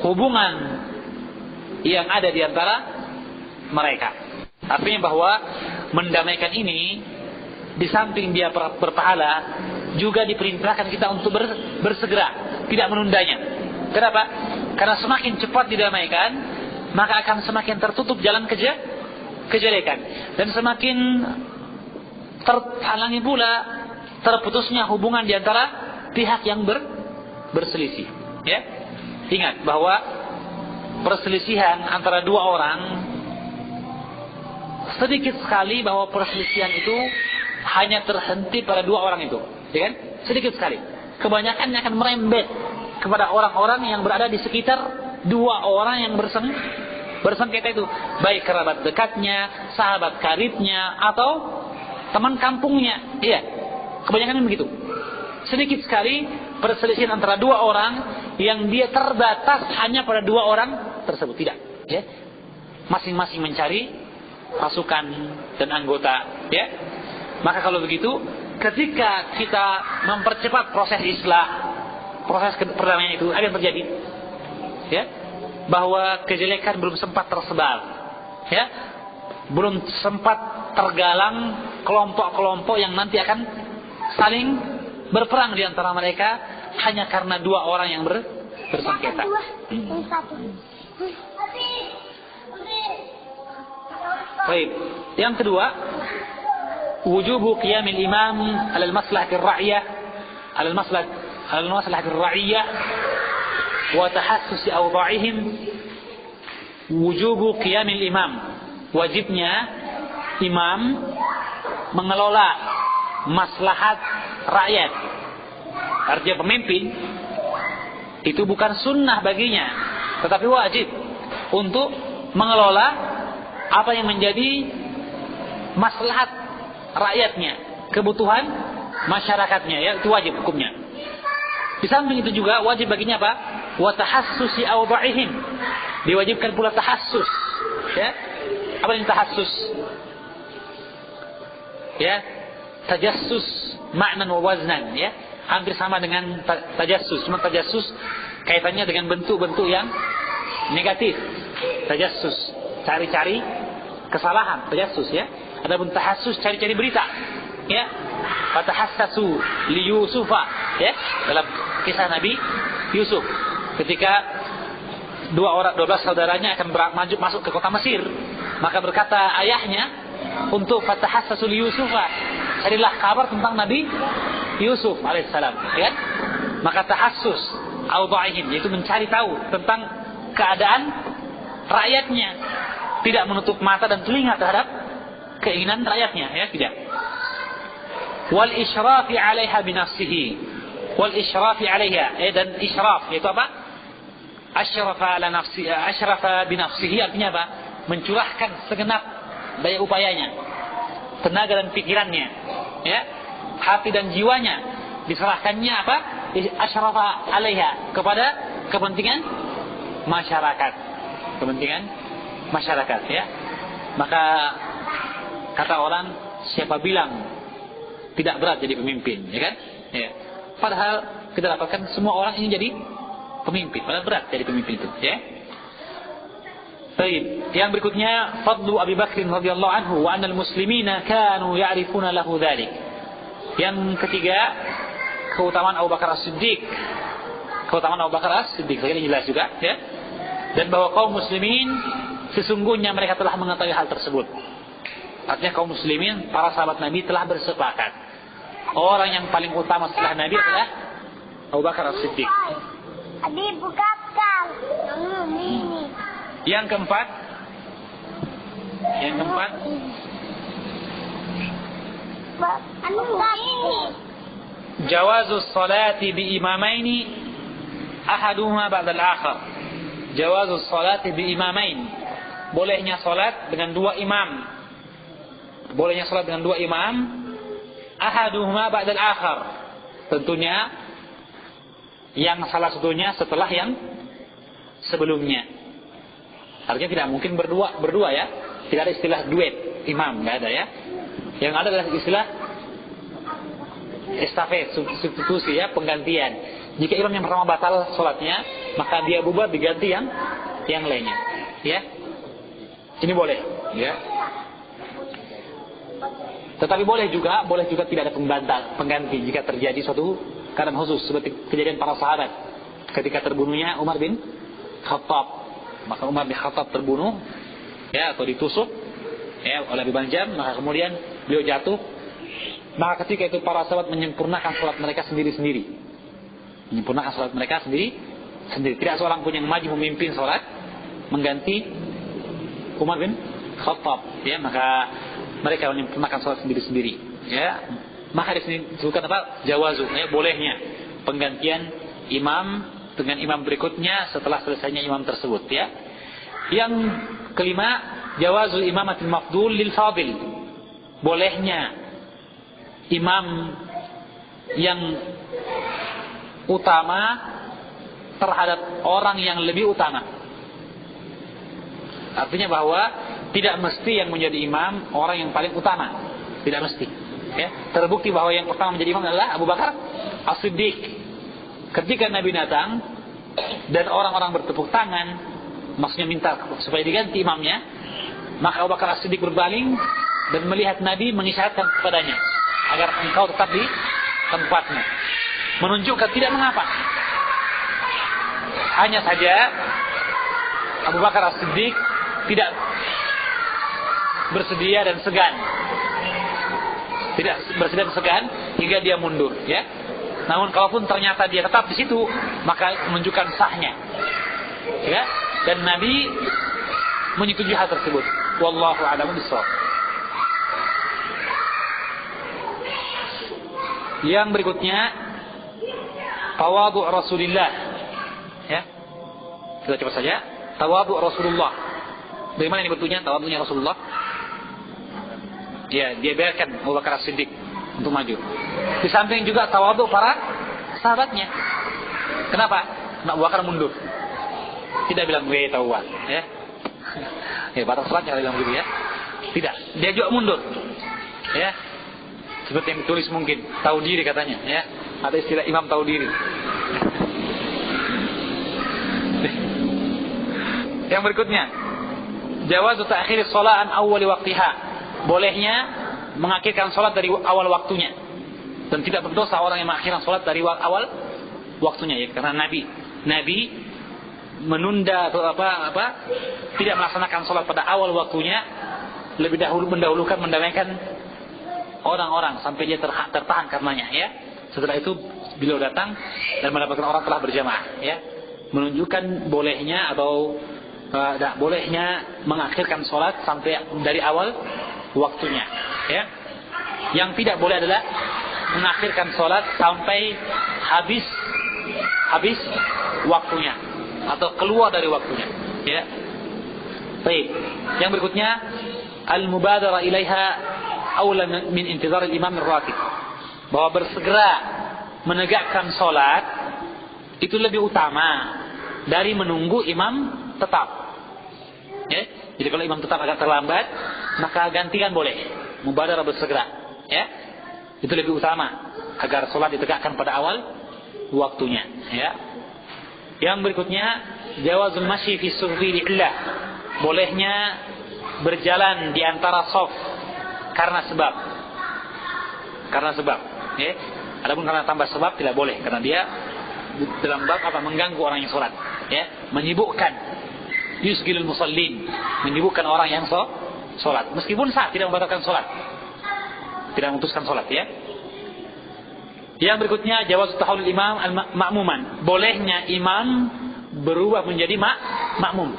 hubungan yang ada di antara mereka. Artinya bahwa mendamaikan ini, di samping dia berpahala, juga diperintahkan kita untuk bersegera, tidak menundanya. Kenapa? Karena semakin cepat didamaikan, maka akan semakin tertutup jalan kejelekan, dan semakin terhalangi pula terputusnya hubungan di antara pihak yang berselisih, ya. Ingat bahwa perselisihan antara dua orang, sedikit sekali bahwa perselisihan itu hanya terhenti pada dua orang itu, ya kan? Sedikit sekali. Kebanyakannya akan merembet kepada orang-orang yang berada di sekitar dua orang yang bersengketa itu, baik kerabat dekatnya, sahabat karibnya, atau teman kampungnya. Iya, kebanyakan begitu. Sedikit sekali perselisihan antara dua orang yang dia terbatas hanya pada dua orang tersebut, tidak, ya. Masing-masing mencari pasukan dan anggota, ya. Maka kalau begitu, ketika kita mempercepat proses islah, proses perdamaian itu akan terjadi, ya, bahwa kejelekan belum sempat tersebar, ya, belum sempat tergalang kelompok-kelompok yang nanti akan saling berperang di antara mereka hanya karena dua orang yang bersengketa. Baik, yang kedua, wujubu qiyamil imam 'ala al-maslahatir ra'iyah, 'ala al-maslahatir ra'iyah wa tahassusi awda'ihim. Wujubu qiyamil imam, wajibnya imam mengelola maslahat rakyat. Artinya pemimpin itu bukan sunnah baginya, tetapi wajib untuk mengelola apa yang menjadi maslahat rakyatnya, kebutuhan masyarakatnya, ya, itu wajib hukumnya. Di samping itu juga wajib baginya apa? Wa tahassusi awda'ihim. Diwajibkan pula tahassus, ya. Apa yang tahassus? Ya, tajassus maknan wa waznan, ya. Hampir sama dengan tajassus, cuma tajassus kaitannya dengan bentuk-bentuk yang negatif. tajassus, cari-cari kesalahan, tajassus ya. Adapun tahassus, cari-cari berita. Ya. Fatahassasu li Yusufa, ya. Dalam kisah Nabi Yusuf ketika 12 saudaranya akan masuk ke kota Mesir, maka berkata ayahnya untuk fatahassasu li Yusufa, carilah kabar tentang Nabi Yusuf alaihissalam, ya. Maka tahassus audha'ihim, yaitu mencari tahu tentang keadaan rakyatnya, tidak menutup mata dan telinga terhadap keinginan rakyatnya, ya, tidak. Wal isyrafi 'alaiha bi nafsihi, wal isyrafi 'alaiha, dan israf yaitu apa? Asyrafa ala nafsi, asyrafa bi nafsihi artinya apa? Mencurahkan segenap daya upayanya, tenaga dan pikirannya, ya, hati dan jiwanya diserahkannya apa? Asyrafa 'alaiha, kepada kepentingan masyarakat, kepentingan masyarakat, ya. Maka kata orang, siapa bilang tidak berat jadi pemimpin, ya kan? Ya. Padahal kita dapatkan semua orang ingin jadi pemimpin, padahal berat jadi pemimpin itu, ya. Baik, yang berikutnya fadlu Abi Bakr radhiyallahu anhu wa annal muslimina kanu ya'rifuna lahu dzalik. Yang ketiga, keutamaan Abu Bakar As-Siddiq. Keutamaan Abu Bakar As-Siddiq, ini jelas juga, ya. Dan bahwa kaum muslimin sesungguhnya mereka telah mengetahui hal tersebut. Artinya kaum muslimin, para sahabat Nabi telah bersepakat orang yang paling utama setelah Nabi adalah Abu Bakar As-Siddiq. Yang keempat, jawazus salati bi imamaini ahaduhuma ba'da al-akhar. Jawazus salati bi imamain, bolehnya salat dengan dua imam. Bolehnya salat dengan dua imam, ahaduhuma ba'da al-akhar. Tentunya yang salah satunya setelah yang sebelumnya. Artinya tidak mungkin berdua ya. Tidak ada istilah duet imam, enggak ada ya. Yang ada adalah istilah estafet, substitusi ya, penggantian. Jika imam yang pertama batal salatnya, maka dia bubar diganti yang lainnya. Ya. Ini boleh, ya. Tetapi boleh juga tidak ada pengganti jika terjadi suatu keadaan khusus seperti kejadian para sahabat ketika terbunuhnya Umar bin Khattab. Maka Umar bin Khattab terbunuh, ya, atau ditusuk, ya, oleh Abu Banjam, maka kemudian beliau jatuh. Maka ketika itu para sahabat menyempurnakan salat mereka sendiri-sendiri. Menyempurnakan salat mereka sendiri-sendiri. Tidak seorang pun yang maju memimpin salat mengganti Umar bin Khattab, ya, maka mereka menyempurnakan salat sendiri-sendiri, ya. Maka di sini disebutkan apa? Jawazu, ya, bolehnya penggantian imam dengan imam berikutnya setelah selesainya imam tersebut, ya. Yang kelima, jawazu imamatul mafdul lil fadil. Bolehnya imam yang utama terhadap orang yang lebih utama. Artinya bahwa tidak mesti yang menjadi imam orang yang paling utama, tidak mesti. Ya, terbukti bahwa yang pertama menjadi imam adalah Abu Bakar As-Siddiq. Ketika Nabi datang dan orang-orang bertepuk tangan, maksudnya minta supaya diganti imamnya, maka Abu Bakar As-Siddiq berbaling dan melihat Nabi mengisyaratkan kepadanya agar engkau tetap di tempatmu, menunjukkan tidak mengapa. Hanya saja Abu Bakar As-Siddiq tidak bersedia dan segan, hingga dia mundur, ya. Namun kalaupun ternyata dia tetap di situ, maka menunjukkan sahnya, ya. Dan Nabi menyetujui hal tersebut. Wallahu a'lam bishawab. Yang berikutnya, tawadhu Rasulullah, ya. Kita coba saja. Tawadhu Rasulullah. Bagaimana ini bentuknya tawadhunya Rasulullah? Ya, dia biarkan Abu Bakar As-Siddiq untuk maju. Di samping juga tawadhu para sahabatnya. Kenapa? Abu Bakar mundur. Tidak bilang gue tahuan, ya. Ya, batas salatnya kalau bilang begitu, ya. Tidak, dia juga mundur. Ya. Seperti yang ditulis mungkin, tahu diri katanya, ya. Ada istilah imam tahu diri. Yang berikutnya, jawazu ta'khir shalah an awwal waqtiha. Bolehnya mengakhirkan salat dari awal waktunya. Dan tidak berdosa orang yang mengakhirkan salat dari awal waktunya, ya, karena Nabi menunda atau tidak melaksanakan salat pada awal waktunya, lebih dahulu mendamaikan orang-orang sampai dia tertahan karenanya, ya. Setelah itu beliau datang dan mendapatkan orang telah berjamaah, ya. Menunjukkan bolehnya atau bolehnya mengakhirkan salat sampai dari awal waktunya, ya. Yang tidak boleh adalah mengakhirkan salat sampai habis waktunya atau keluar dari waktunya, ya. Baik. Yang berikutnya al-mubadara ilaiha awla min intizar al-imam ar-ratib. Bahwa bersegera menegakkan salat itu lebih utama dari menunggu imam tetap. Ya. Jadi kalau imam tetap agak terlambat, maka gantikan boleh. Mubadara bersegera, ya. Itu lebih utama agar salat ditegakkan pada awal waktunya, ya. Yang berikutnya jawazul masyi fi sufi li'illah. Bolehnya berjalan di antara shaf karena sebab, ya. Adapun karena tambah sebab tidak boleh, karena dia dalam bab mengganggu orang yang salat, ya, menyibukkan, yusgilul musallin, menyibukkan orang yang salat, meskipun sah, tidak membatalkan salat, tidak memutuskan salat, ya. Yang berikutnya jawaz tahawul imam al-ma'muman. Bolehnya imam berubah menjadi makmum.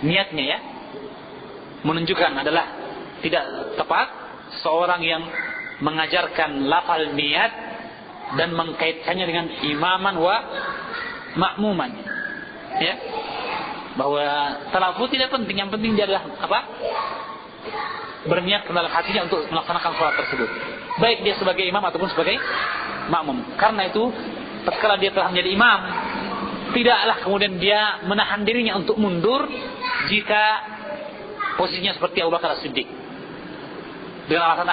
Niatnya, ya, menunjukkan adalah tidak tepat seorang yang mengajarkan lafal niat dan mengkaitkannya dengan imaman wa makmuman, ya. Bahwa talafuz tidak penting, yang penting dia adalah berniat ke dalam hatinya untuk melaksanakan salat tersebut, baik dia sebagai imam ataupun sebagai makmum. Karena itu tatkala dia telah menjadi imam, tidaklah kemudian dia menahan dirinya untuk mundur jika posisinya seperti Abu Bakar As-Siddiq dengan alasan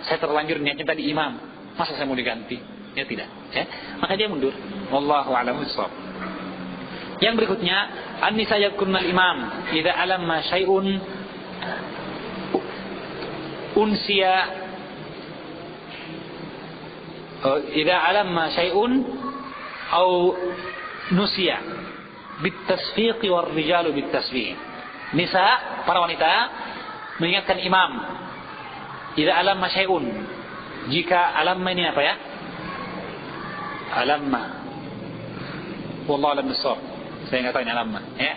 saya terlanjur niatnya tadi imam, masa saya mau diganti, ya tidak, ya. Maka dia mundur. Wallahu a'lam bishawab. Yang berikutnya an-nisa yadhkurna al-imam idza alamma syai'un unsiya idza alamma syai'un au nusiya bitasfiq war rijalu bitasbih. Nisa, para wanita, mengingatkan imam idza alamma syai'un, jika alamma ini apa, ya? Alamma, wallahu a'lam bishawab, saya enggak tahu ini alamma, ya.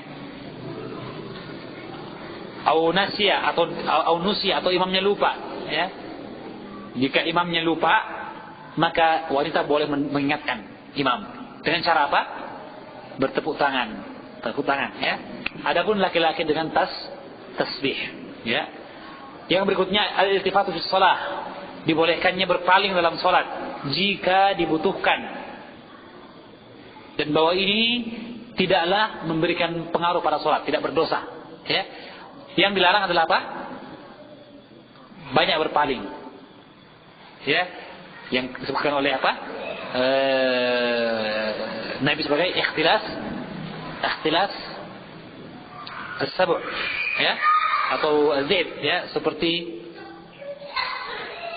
Au nasiya atau nusiya atau imamnya lupa, ya. Jika imamnya lupa, maka wanita boleh mengingatkan imam dengan cara apa? Bertepuk tangan, ya. Adapun laki-laki dengan tasbih, ya. Yang berikutnya al-iltifatu fi shalah, dibolehkannya berpaling dalam salat jika dibutuhkan, dan bahwa ini tidaklah memberikan pengaruh pada salat, tidak berdosa, ya. Yang dilarang adalah apa? Banyak berpaling, ya. Yang disebutkan oleh apa? Nabi sebagai ikhtilas as-sab', ya, atau az-zib, ya, seperti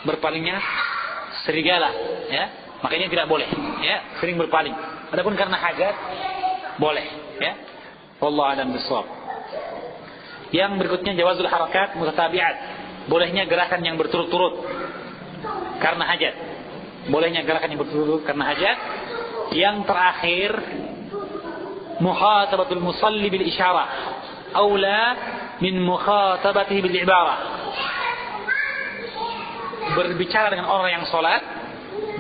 berpalingnya serigala, ya. Makanya tidak boleh, ya, sering berpaling. Adapun karena hajat boleh, ya. Wallahu a'lam bishawab. Yang berikutnya jawazul harakat mutatabi'at. Bolehnya gerakan yang berturut-turut karena hajat. Bolehnya gerakan yang berturut-turut karena hajat. Yang terakhir mukhatabatul musalli bil isyarah aula min mukhatabatihi bil ibarah. Berbicara dengan orang yang salat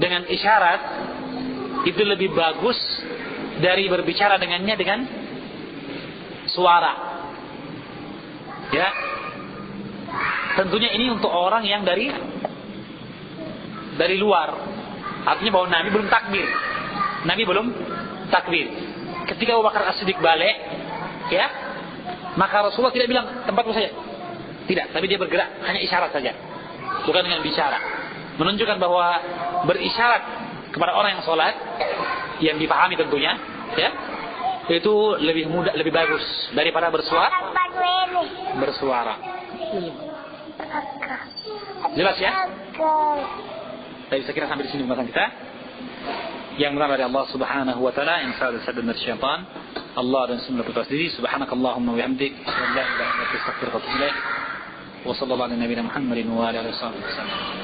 dengan isyarat itu lebih bagus dari berbicara dengannya dengan suara, ya. Tentunya ini untuk orang yang dari luar. Artinya bahwa Nabi belum takbir. Ketika Abu Bakar As-Siddiq balik, ya, maka Rasulullah tidak bilang tempatmu saja. Tidak, tapi dia bergerak, hanya isyarat saja, bukan dengan bicara. Menunjukkan bahwa berisyarat kepada orang yang sholat, yang dipahami tentunya, ya, itu lebih mudah, lebih bagus daripada bersuara Bersuara. Jelas ya? Tapi saya kira sampai di sini pembahasan kita. Yang benar dari Allah Subhanahu wa taala, yang salah dari syaitan. Allah dan Sunnah berdoa sendiri. Subhanakallahumma wa bihamdik, asyhadu an la ilaha illa anta, astaghfiruka wa atubu ilaik. Wa sallallahu ala nabiyyina Muhammadin wa alihi wasallam.